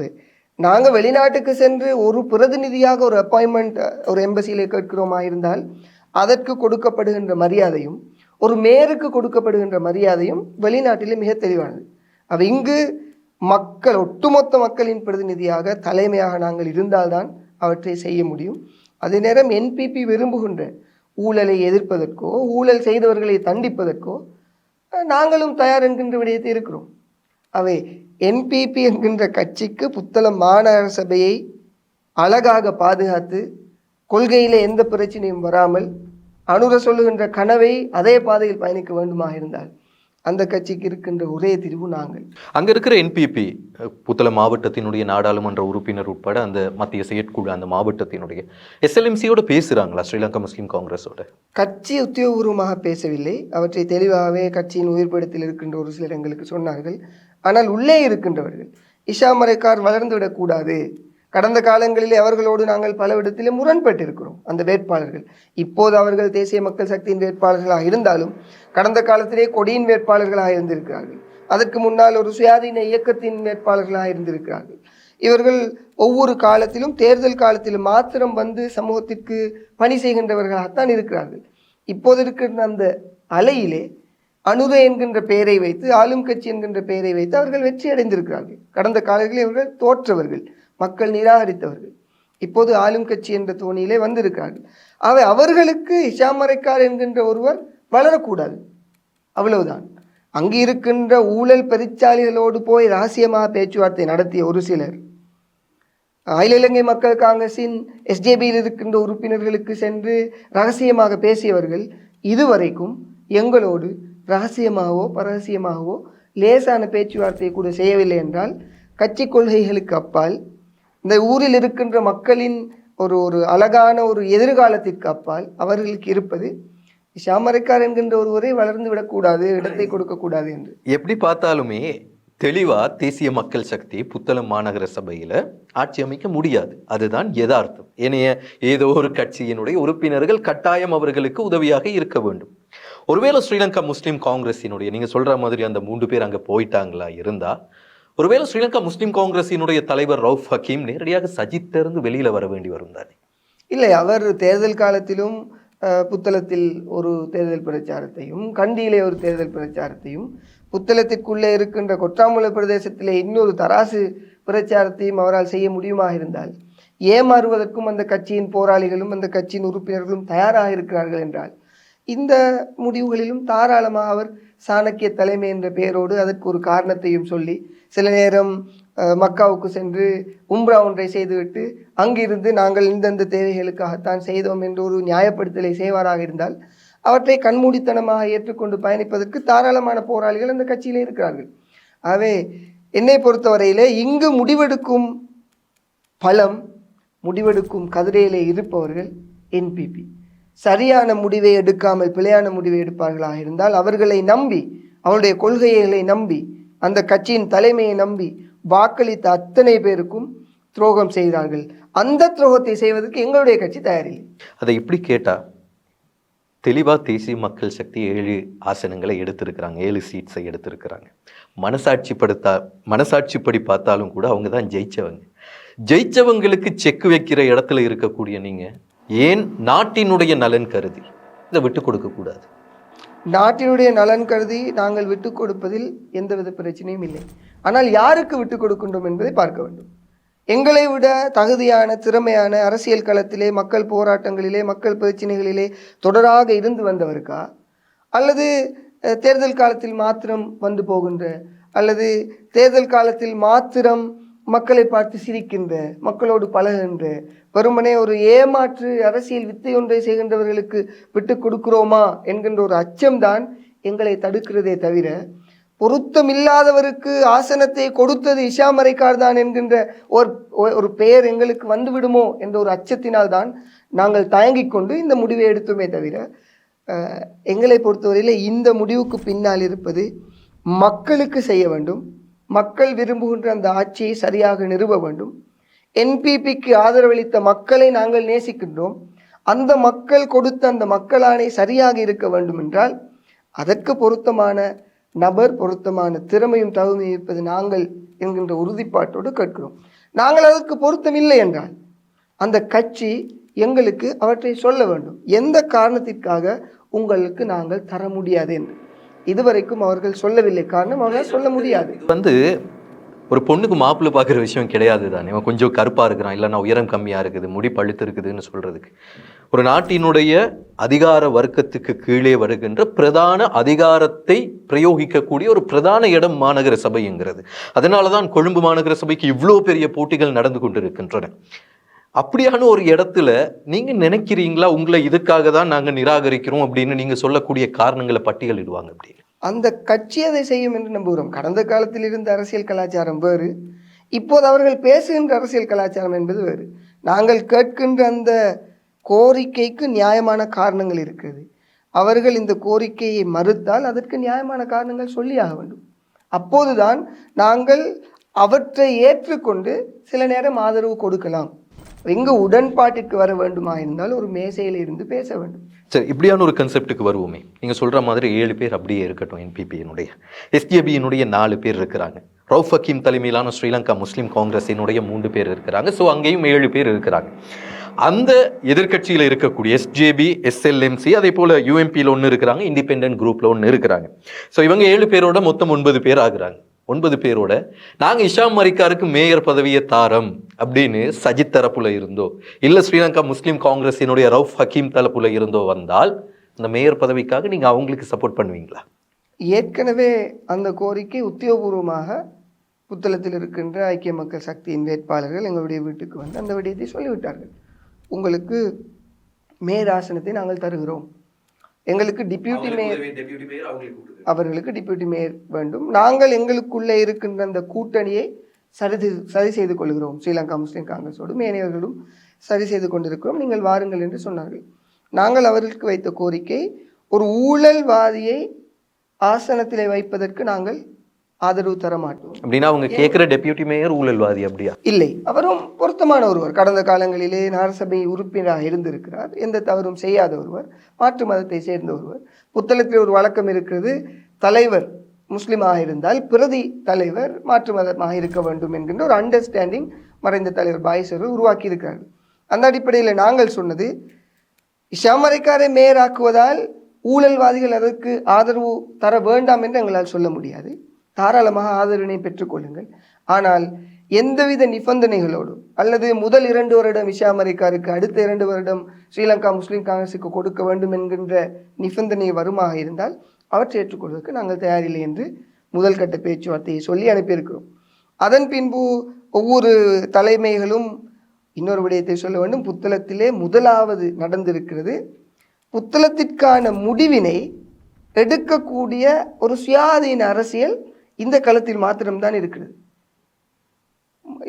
S1: நாங்கள் வெளிநாட்டுக்கு சென்று ஒரு பிரதிநிதியாக ஒரு அப்பாயின்மெண்ட் ஒரு எம்பசியிலே கேட்கிறோமா இருந்தால் அதற்கு கொடுக்கப்படுகின்ற மரியாதையும் ஒரு மேயருக்கு கொடுக்கப்படுகின்ற மரியாதையும் வெளிநாட்டிலே மிக தெளிவானது. அவ இங்கு மக்கள், ஒட்டுமொத்த மக்களின் பிரதிநிதியாக தலைமையாக நாங்கள் இருந்தால்தான் அவற்றை செய்ய முடியும். அதே நேரம் என்பிபி விரும்புகின்ற ஊழலை எதிர்ப்பதற்கோ ஊழல் செய்தவர்களை தண்டிப்பதற்கோ நாங்களும் தயார் என்கின்ற விடயத்தை இருக்கிறோம். அவை என்பிபி என்கின்ற கட்சிக்கு புத்தளம் மாநகர சபையை அழகாக பாதுகாத்து கொள்கையில் எந்த பிரச்சனையும் வராமல் அனுர சொல்லுகின்ற கனவை அதே பாதையில் பயணிக்க வேண்டுமாக இருந்தால் அந்த கட்சிக்கு இருக்கின்ற ஒரே தீர்வு நாங்கள்.
S2: அங்க இருக்கிற என்பிபி புத்தளம் மாவட்டத்தினுடைய நாடாளுமன்ற உறுப்பினர் உட்பட அந்த மத்திய செயற்குழு அந்த மாவட்டத்தினுடைய எஸ்எல்எம்சியோட பேசுறாங்களா ஸ்ரீலங்கா முஸ்லீம் காங்கிரஸோட?
S1: கட்சி உத்தியோகபூர்வமாக பேசவில்லை. அவற்றை தெளிவாகவே கட்சியின் உயிர்ப்படத்தில் இருக்கின்ற ஒரு சிலர் எங்களுக்கு சொன்னார்கள். ஆனால் உள்ளே இருக்கின்றவர்கள் இஷா மரைக்கார் வளர்ந்து விடக்கூடாது. கடந்த காலங்களிலே அவர்களோடு நாங்கள் பல இடத்திலே முரண்பட்டிருக்கிறோம். அந்த வேட்பாளர்கள் இப்போது அவர்கள் தேசிய மக்கள் சக்தியின் வேட்பாளர்களாக இருந்தாலும் கடந்த காலத்திலே கொடியின் வேட்பாளர்களாக இருந்திருக்கிறார்கள். அதற்கு முன்னால் ஒரு சுயாதீன இயக்கத்தின் வேட்பாளர்களாக இருந்திருக்கிறார்கள். இவர்கள் ஒவ்வொரு காலத்திலும் தேர்தல் காலத்திலும் மாத்திரம் வந்து சமூகத்திற்கு பணி செய்கின்றவர்களாகத்தான் இருக்கிறார்கள். இப்போது இருக்கின்ற அந்த அலையிலே அனுர என்கின்ற பெயரை வைத்து ஆளும் கட்சி என்கின்ற பெயரை வைத்து அவர்கள் வெற்றி அடைந்திருக்கிறார்கள். கடந்த காலங்களில் இவர்கள் தோற்றவர்கள், மக்கள் நிராகரித்தவர்கள். இப்போது ஆளும் கட்சி என்ற தோணியிலே வந்திருக்கிறார்கள். அவர்களுக்கு இஷா மரைக்கார் என்கின்ற ஒருவர் வளரக்கூடாது, அவ்வளவுதான். அங்கு இருக்கின்ற ஊழல் பெருச்சாளிகளோடு போய் ரகசியமாக பேச்சுவார்த்தை நடத்திய ஒரு சிலர், அகில இலங்கை மக்கள் காங்கிரசின் எஸ்ஜேபியில் இருக்கின்ற உறுப்பினர்களுக்கு சென்று ரகசியமாக பேசியவர்கள் இதுவரைக்கும் எங்களோடு ரகசியமாகவோ பரகசியமாகவோ லேசான பேச்சுவார்த்தையை கூட செய்யவில்லை என்றால் கட்சி கொள்கைகளுக்கு அப்பால் இந்த ஊரில் இருக்கின்ற மக்களின் ஒரு அழகான ஒரு எதிர்காலத்திற்கு அப்பால் அவர்களுக்கு இருப்பது இஷா மரைக்கார் என்கின்ற ஒருவரை வளர்ந்து விடக்கூடாது, இடத்தை கொடுக்கக்கூடாது என்று.
S2: எப்படி பார்த்தாலுமே தெளிவா தேசிய மக்கள் சக்தி புத்தளம் மாநகர சபையில ஆட்சி அமைக்க முடியாது. அதுதான் யதார்த்தம். ஏனைய ஏதோ ஒரு கட்சியினுடைய உறுப்பினர்கள் கட்டாயம் அவர்களுக்கு உதவியாக இருக்க வேண்டும். ஒருவேளை ஸ்ரீலங்கா முஸ்லீம் காங்கிரஸினுடைய நீங்க சொல்ற மாதிரி அந்த 3 பேர் அங்க போயிட்டாங்களா இருந்தா, ஒருவேளை ஸ்ரீலங்கா முஸ்லீம் காங்கிரஸினுடைய தலைவர் ரவுஃப் ஹக்கீம் நேரடியாக சஜித்திலிருந்து வெளியில வர வேண்டி வரும் தானே?
S1: இல்லை, அவர் தேர்தல் காலத்திலும் புத்தளத்தில் ஒரு தேர்தல் பிரச்சாரத்தையும் கண்டியிலே ஒரு தேர்தல் பிரச்சாரத்தையும் புத்தளத்திற்குள்ளே இருக்கின்ற கொற்றாமுலை பிரதேசத்திலே இன்னொரு தராசு பிரச்சாரத்தையும் அவரால் செய்ய முடியுமாக இருந்தால் ஏமாறுவதற்கும் அந்த கட்சியின் போராளிகளும் அந்த கட்சியின் உறுப்பினர்களும் தயாராக இருக்கிறார்கள் என்றால் இந்த முடிவுகளிலும் தாராளமாக அவர் சாணக்கிய தலைமை என்ற பெயரோடு அதற்கு ஒரு காரணத்தையும் சொல்லி சில நேரம் மக்காவுக்கு சென்று உம்ரா ஒன்றை செய்துவிட்டு அங்கிருந்து நாங்கள் இந்தந்த தேவைகளுக்காகத்தான் செய்தோம் என்று ஒரு நியாயப்படுத்தலை செய்வாராக இருந்தால் அவற்றை கண்மூடித்தனமாக ஏற்றுக்கொண்டு பயணிப்பதற்கு தாராளமான போராளிகள் அந்த கட்சியிலே இருக்கிறார்கள். ஆகவே என்னை பொறுத்தவரையிலே இங்கு முடிவெடுக்கும் பலம், முடிவெடுக்கும் கதிரையிலே இருப்பவர்கள் என்பிபி. சரியான முடிவை எடுக்காமல் பிழையான முடிவை எடுப்பார்களாக இருந்தால் அவர்களை நம்பி, அவருடைய கொள்கைகளை நம்பி, அந்த கட்சியின் தலைமையை நம்பி வாக்களித்த அத்தனை பேருக்கும் துரோகம் செய்தார்கள். அந்த துரோகத்தை செய்வதற்கு எங்களுடைய கட்சி தயாரில்லை.
S2: அதை இப்படி கேட்டா தெளிவா தேசிய மக்கள் சக்தி 7 ஆசனங்களை எடுத்திருக்கிறாங்க, 7 சீட்ஸை எடுத்திருக்கிறாங்க. மனசாட்சிப்படி பார்த்தாலும் கூட அவங்க தான் ஜெயிச்சவங்களுக்கு செக் வைக்கிற இடத்துல இருக்கக்கூடிய நீங்க ஏன் நாட்டினுடைய நலன் கருதி இதை விட்டு கொடுக்க கூடாது?
S1: நாட்டினுடைய நலன் கருதி நாங்கள் விட்டு கொடுப்பதில் எந்தவித பிரச்சனையும் இல்லை. ஆனால் யாருக்கு விட்டு கொடுக்கின்றோம் என்பதை பார்க்க வேண்டும். எங்களை விட தகுதியான திறமையான அரசியல் களத்திலே மக்கள் போராட்டங்களிலே மக்கள் பிரச்சனைகளிலே தொடராக இருந்து வந்தவருக்கா, அல்லது தேர்தல் காலத்தில் மாத்திரம் வந்து போகின்ற அல்லது தேர்தல் காலத்தில் மாத்திரம் மக்களை பார்த்து சிரிக்கின்ற மக்களோடு பழகுகின்ற வெறுமனே ஒரு ஏமாற்று அரசியல் வித்தை ஒன்றை செய்கின்றவர்களுக்கு விட்டு கொடுக்கிறோமா என்கின்ற ஒரு அச்சம்தான் எங்களை தடுக்கிறதே தவிர பொருத்தமில்லாதவருக்கு ஆசனத்தை கொடுத்தது இஷா மரைக்கார் தான் என்கின்ற ஒரு பெயர் எங்களுக்கு வந்துவிடுமோ என்ற ஒரு அச்சத்தினால் தான் நாங்கள் தயங்கிக் கொண்டு இந்த முடிவை எடுத்தோமே தவிர எங்களை பொறுத்தவரையில் இந்த முடிவுக்கு பின்னால் இருப்பது மக்களுக்கு செய்ய வேண்டும், மக்கள் விரும்புகின்ற அந்த ஆட்சியை சரியாக நிறுவ வேண்டும். என்பிபிக்கு ஆதரவளித்த மக்களை நாங்கள் நேசிக்கின்றோம். அந்த மக்கள் கொடுத்த அந்த மக்களாணை சரியாக இருக்க வேண்டும் என்றால் அதற்கு பொருத்தமான நபர் பொருத்தமான திறமையும் தகுமையும் இருப்பது நாங்கள் என்கின்ற உறுதிப்பாட்டோடு கேட்கிறோம். நாங்கள் அதற்கு பொருத்தம் இல்லை என்றால் அந்த கட்சி எங்களுக்கு அவற்றை சொல்ல வேண்டும். எந்த காரணத்திற்காக உங்களுக்கு நாங்கள் தர முடியாது என்று இதுவரைக்கும் அவர்கள் சொல்லவில்லை. காரணம் அவர்கள் சொல்ல முடியாது.
S2: வந்து ஒரு பொண்ணுக்கு மாப்பிள்ளை பார்க்குற விஷயம் கிடையாது தானே. இவன் கொஞ்சம் கருப்பாக இருக்கிறான், இல்லைன்னா உயரம் கம்மியாக இருக்குது, முடி பழுத்து இருக்குதுன்னு சொல்கிறதுக்கு. ஒரு நாட்டினுடைய அதிகார வர்க்கத்துக்கு கீழே வருகின்ற பிரதான அதிகாரத்தை பிரயோகிக்கக்கூடிய ஒரு பிரதான இடம் மாநகர சபைங்கிறது. அதனால தான் கொழும்பு மாநகர சபைக்கு இவ்வளோ பெரிய போட்டிகள் நடந்து கொண்டிருக்கின்றன. அப்படியான ஒரு இடத்துல நீங்க நினைக்கிறீங்களா உங்களை இதுக்காக தான் நாங்கள் நிராகரிக்கிறோம் அப்படின்னு நீங்க சொல்லக்கூடிய காரணங்களை பட்டியலிடுவாங்க அப்படின்னு?
S1: அந்த கட்சி அதை செய்யும் என்று நம்புகிறோம். கடந்த காலத்தில் இருந்த அரசியல் கலாச்சாரம் வேறு, இப்போது அவர்கள் பேசுகின்ற அரசியல் கலாச்சாரம் என்பது வேறு. நாங்கள் கேட்கின்ற அந்த கோரிக்கைக்கு நியாயமான காரணங்கள் இருக்கிறது. அவர்கள் இந்த கோரிக்கையை மறுத்தால் அதற்கு நியாயமான காரணங்கள் சொல்லியாக வேண்டும். அப்போதுதான் நாங்கள் அவற்றை ஏற்றுக்கொண்டு சில நேரம் ஆதரவு கொடுக்கலாம். எங்க உடன்பாட்டிற்கு வர வேண்டுமா இருந்தால் ஒரு மேசையில் இருந்து பேச வேண்டும்.
S2: சரி, இப்படியான ஒரு கன்செப்டுக்கு வருவோமே. நீங்க சொல்ற மாதிரி 7 பேர் அப்படியே இருக்கட்டும். என்பிபியினுடைய எஸ்டிஏபியினுடைய 4 பேர் இருக்கிறாங்க. ரவுஃப் ஹக்கீம் தலைமையிலான ஸ்ரீலங்கா முஸ்லீம் காங்கிரஸினுடைய 3 பேர் இருக்கிறாங்க. ஸோ அங்கேயும் 7 பேர் இருக்கிறாங்க. அந்த எதிர்கட்சியில் இருக்கக்கூடிய எஸ்ஜேபி, எஸ்எல்எம்சி, அதே போல யூஎம்பியில் 1 இருக்கிறாங்க, இண்டிபெண்டன்ட் குரூப்ல 1 இருக்கிறாங்க. ஸோ இவங்க 7 பேரோட மொத்தம் 9 பேர் ஆகுறாங்க. 9 பேரோட நாங்கள் இஷாம் மரிக்காருக்கு மேயர் பதவியை தாரம் அப்படின்னு சஜித் தரப்புல இருந்தோ இல்லை ஸ்ரீலங்கா முஸ்லீம் காங்கிரஸினுடைய ரவுஃப் ஹக்கீம் தரப்புல இருந்தோ வந்தால் அந்த மேயர் பதவிக்காக நீங்கள் அவங்களுக்கு சப்போர்ட் பண்ணுவீங்களா?
S1: ஏற்கனவே அந்த கோரிக்கை உத்தியோகபூர்வமாக புத்தளத்தில் இருக்கின்ற ஐக்கிய மக்கள் சக்தியின் வேட்பாளர்கள் எங்களுடைய வீட்டுக்கு வந்து அந்த விடயத்தை சொல்லிவிட்டார்கள். உங்களுக்கு மேயர் ஆசனத்தை நாங்கள் தருகிறோம், எங்களுக்கு டிப்யூட்டி மேயர், அவர்களுக்கு டிப்யூட்டி மேயர் வேண்டும், நாங்கள் எங்களுக்குள்ளே இருக்கின்ற அந்த கூட்டணியை சரி செய்து கொள்கிறோம், ஸ்ரீலங்கா முஸ்லீம் காங்கிரஸோடும் ஏனையவர்களும் சரி செய்து கொண்டிருக்கிறோம், நீங்கள் வாருங்கள் என்று சொன்னார்கள். நாங்கள் அவர்களுக்கு வைத்த கோரிக்கை, ஒரு ஊழல்வாதியை ஆசனத்திலே வைப்பதற்கு நாங்கள் ஆதரவு தர மாட்டோம்.
S2: அப்படின்னா அவங்க கேட்கிற டெப்யூட்டி மேயர் ஊழல்வாதி அப்படியா?
S1: இல்லை, அவரும் பொருத்தமான ஒருவர், கடந்த காலங்களிலே நகரசபை உறுப்பினராக இருந்திருக்கிறார், எந்த தவறும் செய்யாத ஒருவர், மாற்று மதத்தை சேர்ந்த ஒருவர். புத்தளத்தில் ஒரு வழக்கம் இருக்கிறது, தலைவர் முஸ்லிமாக இருந்தால் பிரதி தலைவர் மாற்று மதமாக இருக்க வேண்டும் என்கின்ற ஒரு அண்டர்ஸ்டாண்டிங் மறைந்த தலைவர் பாயிஸ் அவர்கள் உருவாக்கி இருக்கிறார்கள். அந்த அடிப்படையில் நாங்கள் சொன்னது, இஷாம் மரிக்காரை மேயராக்குவதால் ஊழல்வாதிகள் அதற்கு ஆதரவு தர வேண்டாம் என்று எங்களால் சொல்ல முடியாது. தாராளமாக ஆதரவினை பெற்றுக்கொள்ளுங்கள், ஆனால் எந்தவித நிபந்தனைகளோடு அல்லது முதல் 2 வருடம் இஷாம் மரிக்காருக்கு, அடுத்த 2 வருடம் ஸ்ரீலங்கா முஸ்லீம் காங்கிரஸுக்கு கொடுக்க வேண்டும் என்கின்ற நிபந்தனை வருமாக இருந்தால் அவற்றை ஏற்றுக்கொள்வதற்கு நாங்கள் தயாரில்லை என்று முதல் கட்ட பேச்சுவார்த்தையை சொல்லி அனுப்பியிருக்கிறோம். அதன் பின்பு ஒவ்வொரு தலைமைகளும் இன்னொரு விடயத்தை சொல்ல வேண்டும். புத்தளத்திலே முதலாவது நடந்திருக்கிறது, புத்தளத்திற்கான முடிவினை எடுக்கக்கூடிய ஒரு சுயாதீன அரசியல் இந்த களத்தில் மாத்திரம்தான் இருக்கிறது.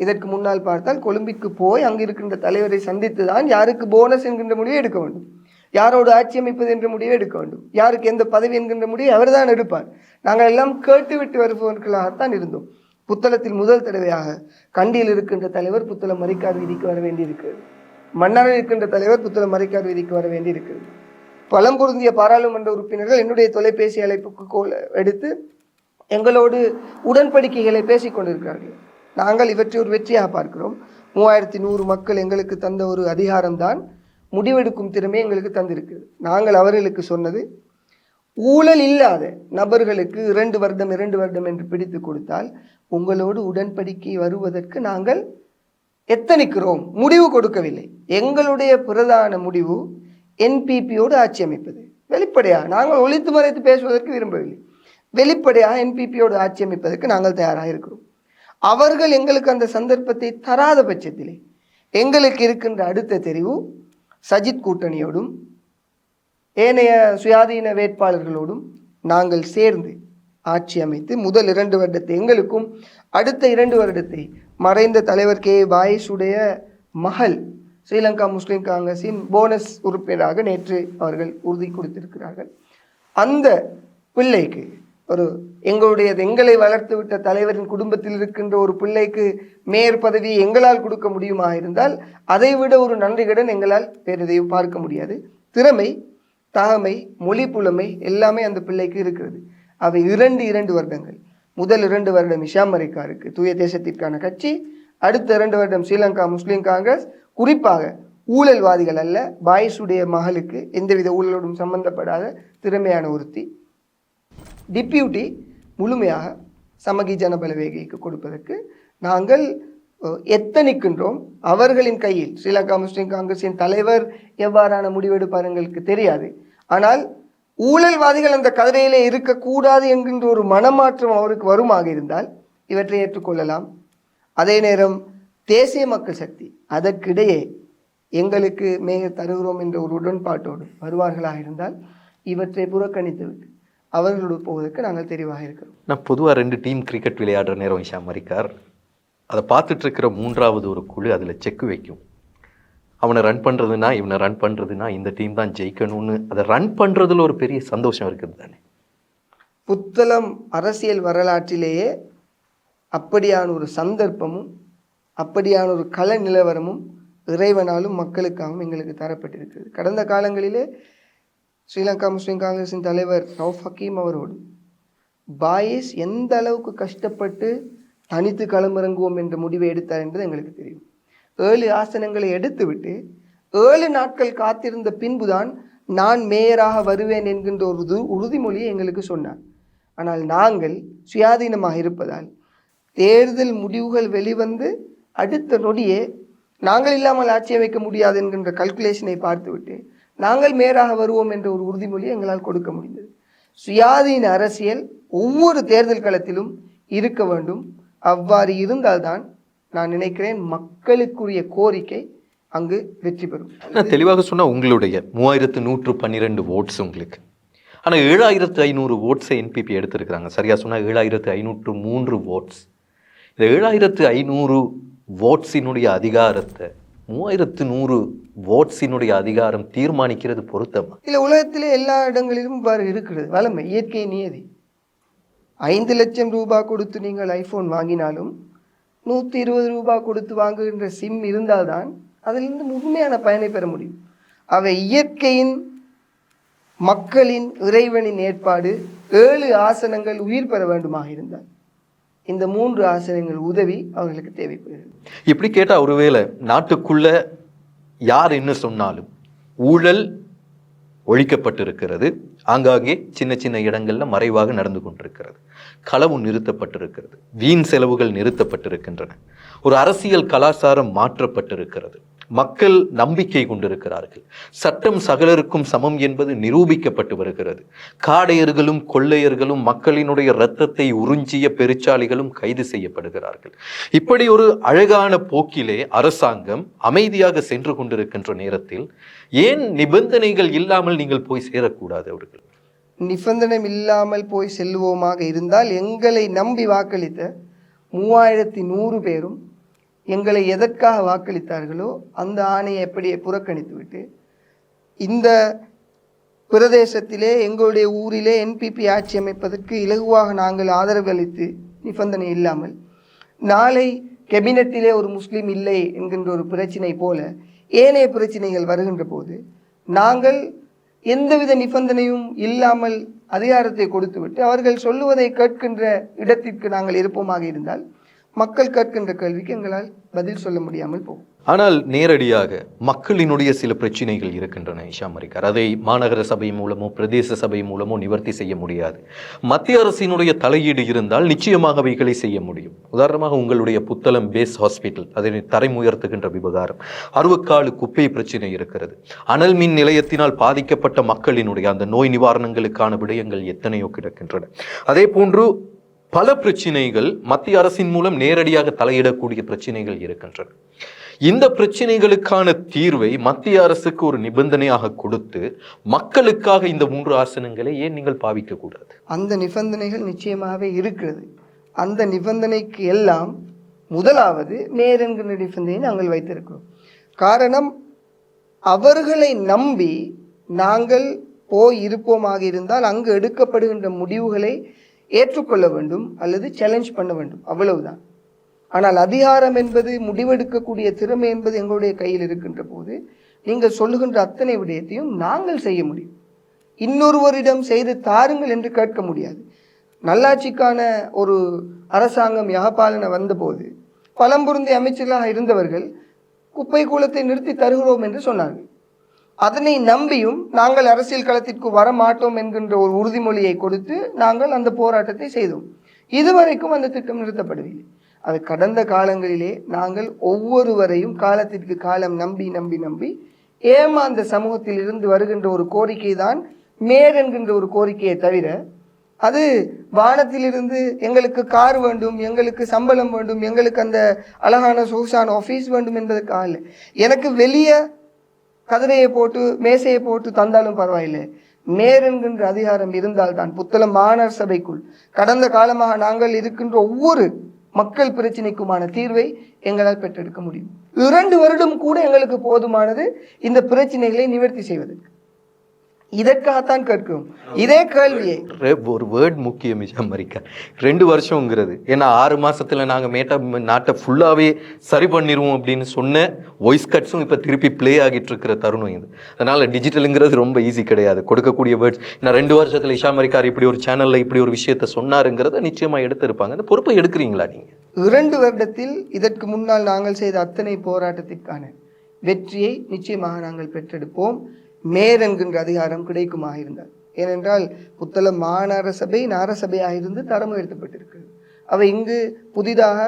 S1: இதற்கு முன்னால் பார்த்தால் கொழும்பிற்கு போய் அங்கு இருக்கின்ற தலைவரை சந்தித்து தான் யாருக்கு போனஸ் என்கின்ற முடிவை எடுக்க வேண்டும், யாரோடு ஆட்சி அமைப்பது என்ற முடிவை எடுக்க வேண்டும், யாருக்கு எந்த பதவி என்கின்ற முடிவை அவர் தான் எடுப்பார். நாங்கள் எல்லாம் கேட்டுவிட்டு வருபவர்களாகத்தான் இருந்தோம். புத்தளத்தில் முதல் தடவையாக கண்டியில் இருக்கின்ற தலைவர் புத்தளம் மரிக்கார் வீதிக்கு வர வேண்டியிருக்கிறது, மன்னாரில் இருக்கின்ற தலைவர் புத்தளம் மரிக்கார் வீதிக்கு வர வேண்டியிருக்கிறது. பலம் பொருந்திய பாராளுமன்ற உறுப்பினர்கள் என்னுடைய தொலைபேசி அழைப்புக்கு எடுத்து எங்களோடு உடன்படிக்கைகளை பேசிக் கொண்டிருக்கிறார்கள். நாங்கள் இவற்றை ஒரு வெற்றியாக பார்க்கிறோம். 3100 மக்கள் எங்களுக்கு தந்த ஒரு அதிகாரம்தான் முடிவெடுக்கும் திறமை எங்களுக்கு தந்திருக்கிறது. நாங்கள் அவர்களுக்கு சொன்னது, ஊழல் இல்லாத நபர்களுக்கு 2 வருடம் என்று பிடித்து கொடுத்தால் உங்களோடு உடன்படிக்கை வருவதற்கு நாங்கள் எத்தனிக்கிறோம், முடிவு கொடுக்கவில்லை. எங்களுடைய பிரதான முடிவு என்பிபியோடு ஆட்சி அமைப்பது. வெளிப்படையாக நாங்கள் ஒளித்து மறைத்து பேசுவதற்கு விரும்பவில்லை. வெளிப்படையாக என்பிபியோடு ஆட்சி அமைப்பதற்கு நாங்கள் தயாராக இருக்கிறோம். அவர்கள் எங்களுக்கு அந்த சந்தர்ப்பத்தை தராத பட்சத்திலே எங்களுக்கு இருக்கின்ற அடுத்த தெரிவு சஜித் கூட்டணியோடும் ஏனைய சுயாதீன வேட்பாளர்களோடும் நாங்கள் சேர்ந்து ஆட்சி அமைத்து முதல் 2 வருடத்தை எங்களுக்கும் அடுத்த 2 வருடத்தை மறைந்த தலைவர் கே பாயிஸுடைய மகள் ஸ்ரீலங்கா முஸ்லீம் காங்கிரஸின் போனஸ் உறுப்பினராக நேற்று அவர்கள் உறுதி கொடுத்திருக்கிறார்கள். அந்த பிள்ளைக்கு எங்களை வளர்த்து விட்ட தலைவரின் குடும்பத்தில் இருக்கின்ற ஒரு பிள்ளைக்கு மேயர் பதவியை எங்களால் கொடுக்க முடியுமா இருந்தால் அதைவிட ஒரு நன்றிகடன் எங்களால் வேறு எதையும் பார்க்க முடியாது. திறமை, தகமை, மொழி புலமை எல்லாமே அந்த பிள்ளைக்கு இருக்கிறது. அவை இரண்டு வருடங்கள். முதல் 2 வருடம் இஷாம் மரிக்காருக்கு தூய தேசத்திற்கான கட்சி, அடுத்த 2 வருடம் ஸ்ரீலங்கா முஸ்லீம் காங்கிரஸ். குறிப்பாக ஊழல்வாதிகள் அல்ல, பாயிஸுடைய மகளுக்கு எந்தவித ஊழலோடும் சம்பந்தப்படாத திறமையான ஒருத்தி டிப்யூட்டி முழுமையாக சமகி ஜனபலவேகைக்கு கொடுப்பதற்கு நாங்கள் எத்தனிக்கின்றோம். அவர்களின் கையில் ஸ்ரீலங்கா முஸ்லீம் காங்கிரஸின் தலைவர் எவ்வாறான முடிவெடுப்பார் எங்களுக்கு தெரியாது. ஆனால் ஊழல்வாதிகள் அந்த கதிரையிலே இருக்கக்கூடாது என்கின்ற ஒரு மனமாற்றம் அவருக்கு வருமாக இருந்தால் இவற்றை ஏற்றுக்கொள்ளலாம். அதே நேரம் தேசிய மக்கள் சக்தி அதற்கிடையே எங்களுக்கு மேயர் தருகிறோம் என்ற ஒரு உடன்பாட்டோடு வருவார்களாக இருந்தால் இவற்றை புறக்கணித்துவிட்டு அவர்களோடு போவதற்கு நாங்கள் தெரிவாக இருக்கிறோம்.
S2: நான் பொதுவாக 2 டீம் கிரிக்கெட் விளையாடுற நேரம் இஷாம் மரிக்கார் அதை பார்த்துட்டு இருக்கிற 3வது ஒரு குழு அதில் செக்கு வைக்கும். அவனை ரன் பண்ணுறதுனா இவனை ரன் பண்ணுறதுனா இந்த டீம் தான் ஜெயிக்கணும்னு அதை ரன் பண்ணுறதுல ஒரு பெரிய சந்தோஷம் இருக்குது தானே.
S1: புத்தளம் அரசியல் வரலாற்றிலேயே அப்படியான ஒரு சந்தர்ப்பமும் அப்படியான ஒரு கள நிலவரமும் இறைவனாலும் மக்களுக்காகவும் எங்களுக்கு தரப்பட்டிருக்கிறது. கடந்த காலங்களிலே ஸ்ரீலங்கா முஸ்லீம் காங்கிரஸின் தலைவர் ரவுஃப் ஹக்கீம் அவரோடு பாயிஸ் எந்த அளவுக்கு கஷ்டப்பட்டு தனித்து களமிறங்குவோம் என்ற முடிவை எடுத்தார் என்பது எங்களுக்கு தெரியும். 7 ஆசனங்களை எடுத்துவிட்டு 7 நாட்கள் காத்திருந்த பின்புதான் நான் மேயராக வருவேன் என்கின்ற ஒரு உறுதிமொழியை எங்களுக்கு சொன்னார். ஆனால் நாங்கள் சுயாதீனமாக இருப்பதால் தேர்தல் முடிவுகள் வெளிவந்து அடுத்த நொடியே நாங்கள் இல்லாமல் ஆட்சி அமைக்க முடியாது என்கின்ற கல்குலேஷனை பார்த்துவிட்டு நாங்கள் மேயராக வருவோம் என்ற ஒரு உறுதிமொழியை எங்களால் கொடுக்க முடிந்தது. சுயாதீன அரசியல் ஒவ்வொரு தேர்தல் களத்திலும் இருக்க வேண்டும். அவ்வாறு இருந்தால்தான் நான் நினைக்கிறேன் மக்களுக்குரிய கோரிக்கை அங்கு வெற்றி பெறும்.
S2: தெளிவாக சொன்னால் உங்களுடைய 3112 ஓட்ஸ் உங்களுக்கு, ஆனால் 7500 ஓட்ஸை என்பிபி எடுத்திருக்கிறாங்க. சரியா சொன்னால் 7503 ஓட்ஸ். இந்த 7500 ஓட்ஸினுடைய அதிகாரத்தை 3100 ஓட்ஸினுடைய அதிகாரம் தீர்மானிக்கிறது பொருத்தமா?
S1: இல்லை, உலகத்திலே எல்லா இடங்களிலும் இவ்வாறு இருக்கிறது. வளமை, இயற்கை நியதி. 5 லட்சம் ரூபாய் கொடுத்து நீங்கள் ஐஃபோன் வாங்கினாலும் 120 ரூபாய் கொடுத்து வாங்குகின்ற சிம் இருந்தால்தான் அதிலிருந்து முழுமையான பயனை பெற முடியும். அவை இயற்கையின், மக்களின், இறைவனின் ஏற்பாடு. 7 ஆசனங்கள் உயிர் பெற வேண்டுமாக இருந்தால் இந்த 3 ஆசனங்கள் உதவி அவர்களுக்கு தேவைப்படுகிறது.
S2: இப்படி கேட்டால் ஒருவேளை நாட்டுக்குள்ள யார் என்ன சொன்னாலும் ஊழல் ஒழிக்கப்பட்டிருக்கிறது, ஆங்காங்கே சின்ன சின்ன இடங்கள்ல மறைவாக நடந்து கொண்டிருக்கிறது, களவு நிறுத்தப்பட்டிருக்கிறது, வீண் செலவுகள் நிறுத்தப்பட்டிருக்கின்றன, ஒரு அரசியல் கலாச்சாரம் மாற்றப்பட்டிருக்கிறது, மக்கள் நம்பிக்கை கொண்டிருக்கிறார்கள், சட்டம் சகலருக்கும் சமம் என்பது நிரூபிக்கப்பட்டு வருகிறது, காடையர்களும் கொள்ளையர்களும் மக்களினுடைய இரத்தத்தை உறிஞ்சிய பெருச்சாளிகளும் கைது செய்யப்படுகிறார்கள். இப்படி ஒரு அழகான போக்கிலே அரசாங்கம் அமைதியாக சென்று கொண்டிருக்கின்ற நேரத்தில் ஏன் நிபந்தனைகள் இல்லாமல் நீங்கள் போய் சேரக்கூடாது? அவர்கள்
S1: நிபந்தனை இல்லாமல் போய் செல்வோமாக இருந்தால் எங்களை நம்பி வாக்களித்த 3100 பேரும் எங்களை எதற்காக வாக்களித்தார்களோ அந்த ஆணையை எப்படியே புறக்கணித்து விட்டு இந்த பிரதேசத்திலே எங்களுடைய ஊரிலே என்பிபி ஆட்சி அமைப்பதற்கு இலகுவாக நாங்கள் ஆதரவு அளித்து நிபந்தனை இல்லாமல் நாளை கேபினட்டிலே ஒரு முஸ்லீம் இல்லை என்கின்ற ஒரு பிரச்சினை போல ஏனைய பிரச்சனைகள் வருகின்ற போது நாங்கள் எந்தவித நிபந்தனையும் இல்லாமல் அதிகாரத்தை கொடுத்துவிட்டு அவர்கள் சொல்லுவதை கேட்கின்ற இடத்திற்கு நாங்கள் இருப்போமாக இருந்தால் மக்கள் கேட்கின்ற கேள்விக்கு எங்களால் பதில் சொல்ல முடியாமல் போகும்.
S2: ஆனால் நேரடியாக மக்களினுடைய சில பிரச்சனைகள் இருக்கின்றன இஷாம் மரிக்கார். அதை மாநகர சபை மூலமோ பிரதேச சபை மூலமோ நிவர்த்தி செய்ய முடியாது. மத்திய அரசினுடைய தலையீடு இருந்தால் நிச்சயமாக அவைகளை செய்ய முடியும். உதாரணமாக உங்களுடைய புத்தளம் பேஸ் ஹாஸ்பிட்டல், அதை தரைமுயர்த்துகின்ற விவகாரம், அருவக்காடு குப்பை பிரச்சனை இருக்கிறது, அனல் மின் நிலையத்தினால் பாதிக்கப்பட்ட மக்களினுடைய அந்த நோய் நிவாரணங்களுக்கான விடயங்கள் எத்தனையோ கிடக்கின்றன. அதே போன்று பல பிரச்சனைகள் மத்திய அரசின் மூலம் நேரடியாக தலையிடக்கூடிய பிரச்சனைகள் இருக்கின்றன. இந்த பிரச்சனைகளுக்கான தீர்வை மத்திய அரசுக்கு ஒரு நிபந்தனையாக கொடுத்து மக்களுக்காக இந்த 3 ஆசனங்களை ஏன் நீங்கள் பாவிக்க கூடாது?
S1: அந்த நிபந்தனைகள் நிச்சயமாகவே இருக்கிறது. அந்த நிபந்தனைக்கு எல்லாம் முதலாவது மேயர் என்கிற நிபந்தனையை நாங்கள் வைத்திருக்கிறோம். காரணம், அவர்களை நம்பி நாங்கள் போய் இருப்போமாக இருந்தால் அங்கு எடுக்கப்படுகின்ற முடிவுகளை ஏற்றுக்கொள்ள வேண்டும் அல்லது சேலஞ்ச் பண்ண வேண்டும், அவ்வளவுதான். ஆனால் அதிகாரம் என்பது, முடிவெடுக்கக்கூடிய திறமை என்பது எங்களுடைய கையில் இருக்கின்ற போது நீங்கள் சொல்லுகின்ற அத்தனை விடயத்தையும் நாங்கள் செய்ய முடியும். இன்னொருவரிடம் செய்து தாருங்கள் என்று கேட்க முடியாது. நல்லாட்சிக்கான ஒரு அரசாங்கம் யகபாலன வந்தபோது பலம்பொருந்திய அமைச்சர்களாக இருந்தவர்கள் குப்பை கூலத்தை நிறுத்தி தருகிறோம் என்று சொன்னார்கள். அதனை நம்பியும் நாங்கள் அரசியல் களத்திற்கு வரமாட்டோம் என்கின்ற ஒரு உறுதிமொழியை கொடுத்து நாங்கள் அந்த போராட்டத்தை செய்தோம். இதுவரைக்கும் அந்த திட்டம் நிறுத்தப்படவில்லை. அது கடந்த காலங்களிலே நாங்கள் ஒவ்வொருவரையும் காலத்திற்கு காலம் நம்பி நம்பி நம்பி ஏமாந்த சமூகத்தில் இருந்து வருகின்ற ஒரு கோரிக்கை தான் மேர் என்கின்ற ஒரு கோரிக்கையை தவிர, அது வானத்திலிருந்து எங்களுக்கு கார் வேண்டும், எங்களுக்கு சம்பளம் வேண்டும், எங்களுக்கு அந்த அழகான சொகுசான ஆஃபீஸ் வேண்டும் என்பதற்காக இல்லை. எனக்கு வெளியே கதிரையை போட்டு மேசையை போட்டு தந்தாலும் பரவாயில்லை, மேர் என்கின்ற அதிகாரம் இருந்தால்தான் புத்தளம் மாநகர சபைக்குள் கடந்த காலமாக நாங்கள் இருக்கின்ற ஒவ்வொரு மக்கள் பிரச்சனைக்குமான தீர்வை எங்களால் பெற்றெடுக்க முடியும். 2 வருடம் கூட எங்களுக்கு போதுமானது இந்த பிரச்சனைகளை நிவர்த்தி செய்வதற்கு. இதற்காகத்தான் கேட்கிறோம் இதே கேள்வியை.
S2: ஒரு வேர்ட் முக்கியம் அமெரிக்கா 2 வருஷங்கிறது. ஏன்னா 6 மாசத்துல நாங்க நாட்டை ஃபுல்லாவே சரி பண்ணிடுவோம் அப்படின்னு சொன்ன வாய்ஸ் கட்ஸும் இப்ப திருப்பி பிளே ஆகிட்டு இருக்கிற தருணம் இது. அதனால டிஜிட்டலுங்கிறது ரொம்ப ஈஸி கிடையாது. கொடுக்கக்கூடிய வேர்ட்ஸ் நான் 2 வருஷத்துல அமெரிக்கா இப்படி ஒரு சேனல்ல இப்படி ஒரு விஷயத்த சொன்னாருங்கிறத நிச்சயமா எடுத்திருப்பாங்க. அந்த பொறுப்பை எடுக்கிறீங்களா நீங்க?
S1: 2 வருடத்தில் இதற்கு முன்னால் நாங்கள் செய்த அத்தனை போராட்டத்திற்கான வெற்றியை நிச்சயமாக நாங்கள் பெற்றெடுப்போம். மேர் என்கின்ற அதிகாரம் கிடைக்குமாக இருந்தால். ஏனென்றால் புத்தளம் மாநகர சபை நகரசபையாக இருந்து தரம் உயர்த்தப்பட்டிருக்கிறது. அவை இங்கு புதிதாக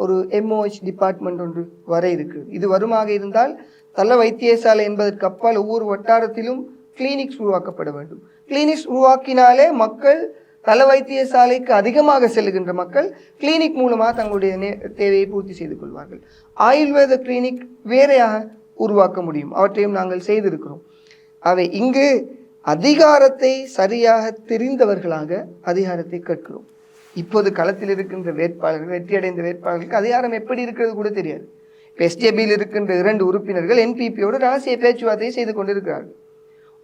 S1: ஒரு MOH டிபார்ட்மெண்ட் ஒன்று வர இருக்கிறது. இது வருமாக இருந்தால் தள வைத்தியசாலை என்பதற்கு அப்பால் ஒவ்வொரு வட்டாரத்திலும் கிளினிக்ஸ் உருவாக்கப்பட வேண்டும். கிளினிக்ஸ் உருவாக்கினாலே மக்கள் தள வைத்தியசாலைக்கு அதிகமாக செல்லுகின்ற மக்கள் கிளினிக் மூலமாக தங்களுடைய தேவையை பூர்த்தி செய்து கொள்வார்கள். ஆயுர்வேத கிளினிக் வேறையாக உருவாக்க முடியும். அவற்றையும் நாங்கள் செய்திருக்கிறோம். அவை இங்கு அதிகாரத்தை சரியாக தெரிந்தவர்களாக அதிகாரத்தை கேட்கிறோம். இப்போது களத்தில் இருக்கின்ற வேட்பாளர்கள், வெற்றியடைந்த வேட்பாளர்களுக்கு அதிகாரம் எப்படி இருக்கிறது கூட தெரியாது. எஸ்டிபியில் இருக்கின்ற 2 உறுப்பினர்கள் NPPயோடு ரகசிய பேச்சுவார்த்தையை செய்து கொண்டிருக்கிறார்கள்.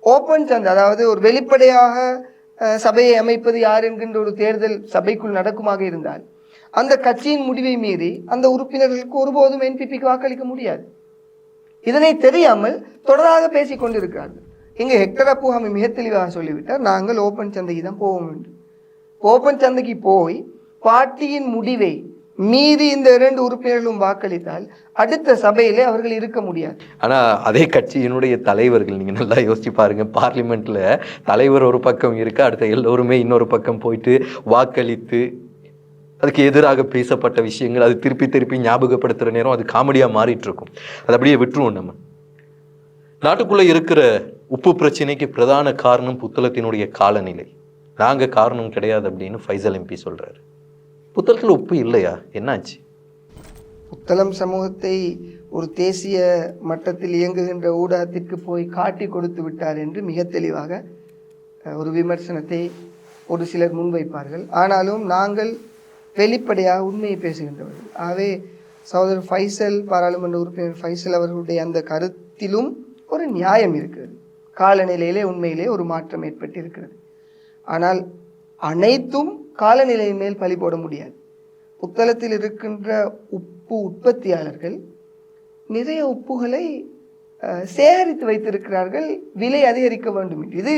S1: ஓப்பன் சந்தை, அதாவது ஒரு வெளிப்படையாக சபையை அமைப்பது யார் என்கின்ற ஒரு தேர்தல் சபைக்குள் நடக்குமாக இருந்தால் அந்த கட்சியின் முடிவை மீறி அந்த உறுப்பினர்களுக்கு ஒருபோதும் NPPக்கு வாக்களிக்க முடியாது. இதனை தெரியாமல் தொடராக பேசிக் கொண்டிருக்கிறார்கள். இங்கு ஹெக்டர் அப்புஹாமி மிக தெளிவாக சொல்லிவிட்டார், நாங்கள் ஓப்பன் சந்தைக்கு தான் போவோம் என்று. ஓப்பன் சந்தைக்கு போய் பார்ட்டியின் முடிவை மீறி இந்த 2 உறுப்பினர்களும் வாக்களித்தால் அடுத்த சபையிலே அவர்கள் இருக்க முடியாது.
S2: ஆனா அதே கட்சியினுடைய தலைவர்கள் நீங்க நல்லா யோசிச்சு பாருங்க, பார்லிமெண்ட்ல தலைவர் ஒரு பக்கம் இருக்கு, அடுத்த எல்லோருமே இன்னொரு பக்கம் போயிட்டு வாக்களித்து அதுக்கு எதிராக பேசப்பட்ட விஷயங்கள் அது திருப்பி திருப்பி ஞாபகப்படுத்துகிற நேரம் அது காமெடியாக மாறிட்டு இருக்கும். அது அப்படியே விட்டுருவோம். நம்ம நாட்டுக்குள்ளே இருக்கிற உப்பு பிரச்சனைக்கு பிரதான காரணம் புத்தளத்தினுடைய காலநிலை. நாங்கள் காரணம் கிடையாது அப்படின்னு ஃபைசல் MP சொல்கிறாரு. புத்தளத்தில் உப்பு இல்லையா? என்னாச்சு?
S1: புத்தளம் சமூகத்தை ஒரு தேசிய மட்டத்தில் இயங்குகின்ற ஊடகத்திற்கு போய் காட்டி கொடுத்து விட்டார் என்று மிக தெளிவாக ஒரு விமர்சனத்தை ஒரு சிலர் முன்வைப்பார்கள். ஆனாலும் நாங்கள் வெளிப்படையாக உண்மையை பேசுகின்றவர்கள். ஆகவே சகோதரர் ஃபைசல், பாராளுமன்ற உறுப்பினர் ஃபைசல் அவர்களுடைய அந்த கருத்திலும் ஒரு நியாயம் இருக்கிறது. காலநிலையிலே உண்மையிலே ஒரு மாற்றம் ஏற்பட்டிருக்கிறது. ஆனால் அனைத்தும் காலநிலையின் மேல் பழி போட முடியாது. புத்தளத்தில் இருக்கின்ற உப்பு உற்பத்தியாளர்கள் நிறைய உப்புகளை சேகரித்து வைத்திருக்கிறார்கள், விலை அதிகரிக்க வேண்டும் என்று. இது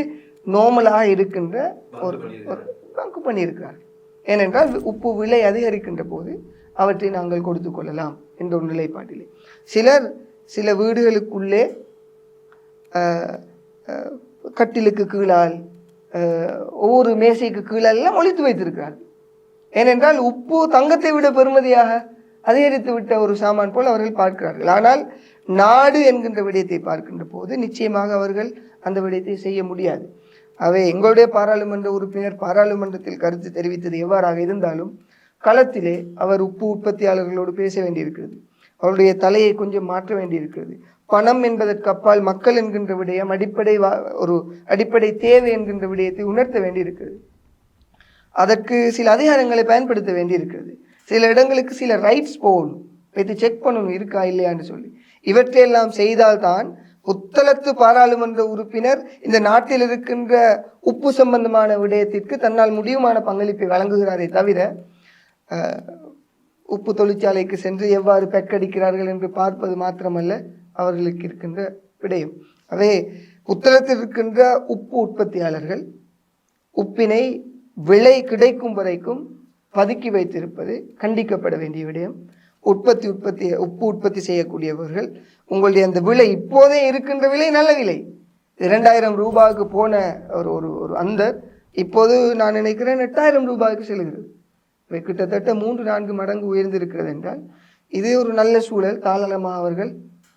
S1: நோமலாக இருக்கின்ற ஒரு பங்கு பண்ணியிருக்கிறார்கள். ஏனென்றால் உப்பு விலை அதிகரிக்கின்ற போது அவற்றை நாங்கள் கொடுத்து கொள்ளலாம் என்ற ஒரு நிலைப்பாட்டிலே சிலர் சில வீடுகளுக்குள்ளே கட்டிலுக்கு கீழால் ஒவ்வொரு மேசைக்கு கீழெல்லாம் ஒளித்து வைத்திருக்கிறார்கள். ஏனென்றால் உப்பு தங்கத்தை விட பெறுமதியாக அதிகரித்து விட்ட ஒரு சாமான் போல் அவர்கள் பார்க்கிறார்கள். ஆனால் நாடு என்கின்ற விடயத்தை பார்க்கின்ற போது நிச்சயமாக அவர்கள் அந்த விடயத்தை செய்ய முடியாது. அவை எங்களுடைய பாராளுமன்ற உறுப்பினர் பாராளுமன்றத்தில் கருத்து தெரிவித்தது எவ்வாறாக இருந்தாலும் களத்திலே அவர் உப்பு உற்பத்தியாளர்களோடு பேச வேண்டியிருக்கிறது. அவருடைய தலையை கொஞ்சம் மாற்ற வேண்டியிருக்கிறது. பணம் என்பதற்கு அப்பால் மக்கள் என்கின்ற விடயம் அடிப்படை தேவை என்கின்ற விடயத்தை உணர்த்த வேண்டியிருக்கிறது. அதற்கு சில அதிகாரங்களை பயன்படுத்த வேண்டியிருக்கிறது. சில இடங்களுக்கு சில ரைட்ஸ் போகணும், வைத்து செக் பண்ணணும் இருக்கா இல்லையான்னு சொல்லி. இவற்றையெல்லாம் செய்தால்தான் புத்தளத்து பாராளுமன்ற உறுப்பினர் இந்த நாட்டில் இருக்கின்ற உப்பு சம்பந்தமான விடயத்திற்கு தன்னால் முடியுமான பங்களிப்பை வழங்குகிறாரே தவிர உப்பு தொழிற்சாலைக்கு சென்று எவ்வாறு பெக்கடிக்கிறார்கள் என்று பார்ப்பது மாத்திரமல்ல அவர்களுக்கு இருக்கின்ற விடயம். அவே புத்தளத்தில் இருக்கின்ற உப்பு உற்பத்தியாளர்கள் உப்பினை விலை கிடைக்கும் வரைக்கும் பதுக்கி வைத்திருப்பது கண்டிக்கப்பட வேண்டிய விடயம். உப்பு உற்பத்தி செய்யக்கூடியவர்கள் உங்களுடைய அந்த விலை இப்போதே இருக்கின்ற விலை நல்ல விலை, 2000 ரூபாய்க்கு போன ஒரு அந்த இப்போது நான் நினைக்கிறேன் 8000 ரூபாய்க்கு செல்கிறது. கிட்டத்தட்ட 3-4 மடங்கு உயர்ந்திருக்கிறது என்றால் இது ஒரு நல்ல சூழல். தாராளமாக அவர்கள்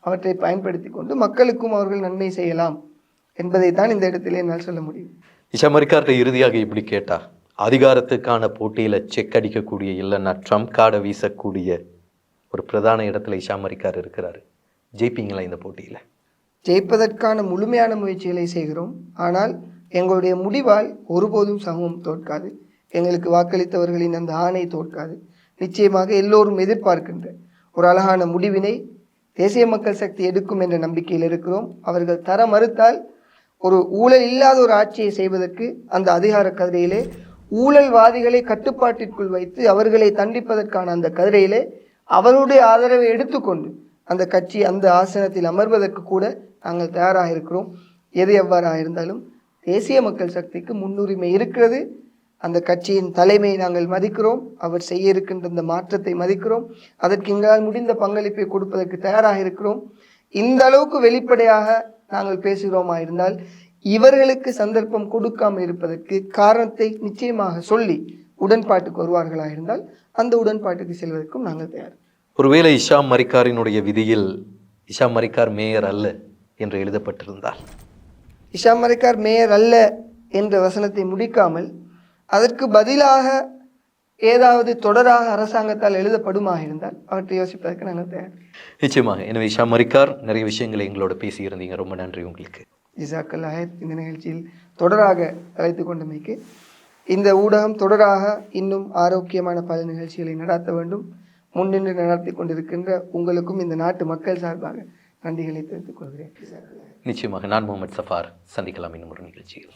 S1: அவற்றை பயன்படுத்தி கொண்டு மக்களுக்கும் அவர்கள் நன்மை செய்யலாம் என்பதைத்தான் இந்த இடத்திலே என்னால் சொல்ல முடியும்.
S2: ஹிஷாம் அரிக்கார்ட்ட இறுதியாக இப்படி கேட்டா, அதிகாரத்துக்கான போட்டியில செக் அடிக்கக்கூடிய இல்லைன்னா ட்ரம்ப் கார்டை வீசக்கூடிய ஒரு பிரதான இடத்துல ஹிஷாம் அரிக்கார் இருக்கிறாரு, ஜெயிப்பீங்களா இந்த போட்டியில?
S1: ஜெயிப்பதற்கான முழுமையான முயற்சிகளை செய்கிறோம். ஆனால் எங்களுடைய முடிவால் ஒருபோதும் சமூகம் தோற்காது. எங்களுக்கு வாக்களித்தவர்களின் அந்த ஆணை தோற்காது. நிச்சயமாக எல்லோரும் எதிர்பார்க்கின்ற ஒரு அழகான முடிவினை தேசிய மக்கள் சக்தி எடுக்கும் என்ற நம்பிக்கையில் இருக்கிறோம். அவர்கள் தர மறுத்தால் ஒரு ஊழல் இல்லாத ஒரு ஆட்சியை செய்வதற்கு அந்த அதிகார கதிரையிலே ஊழல்வாதிகளை கட்டுப்பாட்டிற்குள் வைத்து அவர்களை தண்டிப்பதற்கான அந்த கதிரையிலே அவருடைய ஆதரவை எடுத்துக்கொண்டு அந்த கட்சி அந்த ஆசனத்தில் அமர்வதற்கு கூட நாங்கள் தயாராக இருக்கிறோம். எது எவ்வாறாக இருந்தாலும் தேசிய மக்கள் சக்திக்கு முன்னுரிமை இருக்கிறது. அந்த கட்சியின் தலைமையை நாங்கள் மதிக்கிறோம். அவர் செய்ய இருக்கின்ற இந்த மாற்றத்தை மதிக்கிறோம். அதற்கு எங்களால் முடிந்த பங்களிப்பை கொடுப்பதற்கு தயாராக இருக்கிறோம். இந்த அளவுக்கு வெளிப்படையாக நாங்கள் பேசுகிறோமா இருந்தால் இவர்களுக்கு சந்தர்ப்பம் கொடுக்காமல் இருப்பதற்கு காரணத்தை நிச்சயமாக சொல்லி உடன்பாட்டுக்கு வருவார்களாக இருந்தால் அந்த உடன்பாட்டுக்கு செல்வதற்கும் நாங்கள் தயார்.
S2: ஒருவேளை ஹிஷாம் அரிக்காரினுடைய விதியில் ஹிஷாம் அரிக்கார் மேயர் அல்ல என்று எழுதப்பட்டிருந்தால்,
S1: ஹிஷாம் அரிக்கார் மேயர் அல்ல என்ற வசனத்தை முடிக்காமல் அதற்கு பதிலாக ஏதாவது தொடராக அரசாங்கத்தால் எழுதப்படுமாக இருந்தால் அவற்றை யோசிப்பதற்கு நாங்கள் தயார்.
S2: நிச்சயமாக. எனவே ஹிஷாம் அரிக்கார், நிறைய விஷயங்களை எங்களோட பேசியிருந்தீங்க. ரொம்ப நன்றி உங்களுக்கு.
S1: ஜிசாக்கல் ஆயத். இந்த நிகழ்ச்சியில் தொடராக அழைத்து கொண்டமைக்கு இந்த ஊடகம் தொடராக இன்னும் ஆரோக்கியமான பல நிகழ்ச்சிகளை நடத்த வேண்டும். முன்னின்று நடத்தி கொண்டிருக்கின்ற உங்களுக்கும் இந்த நாட்டு மக்கள் சார்பாக நன்றிகளை தெரிவித்துக் கொள்கிறேன்.
S2: நிச்சயமாக. நான் முகமது சஃபார். சந்திக்கலாம் இன்னும் ஒரு நிகழ்ச்சியில்.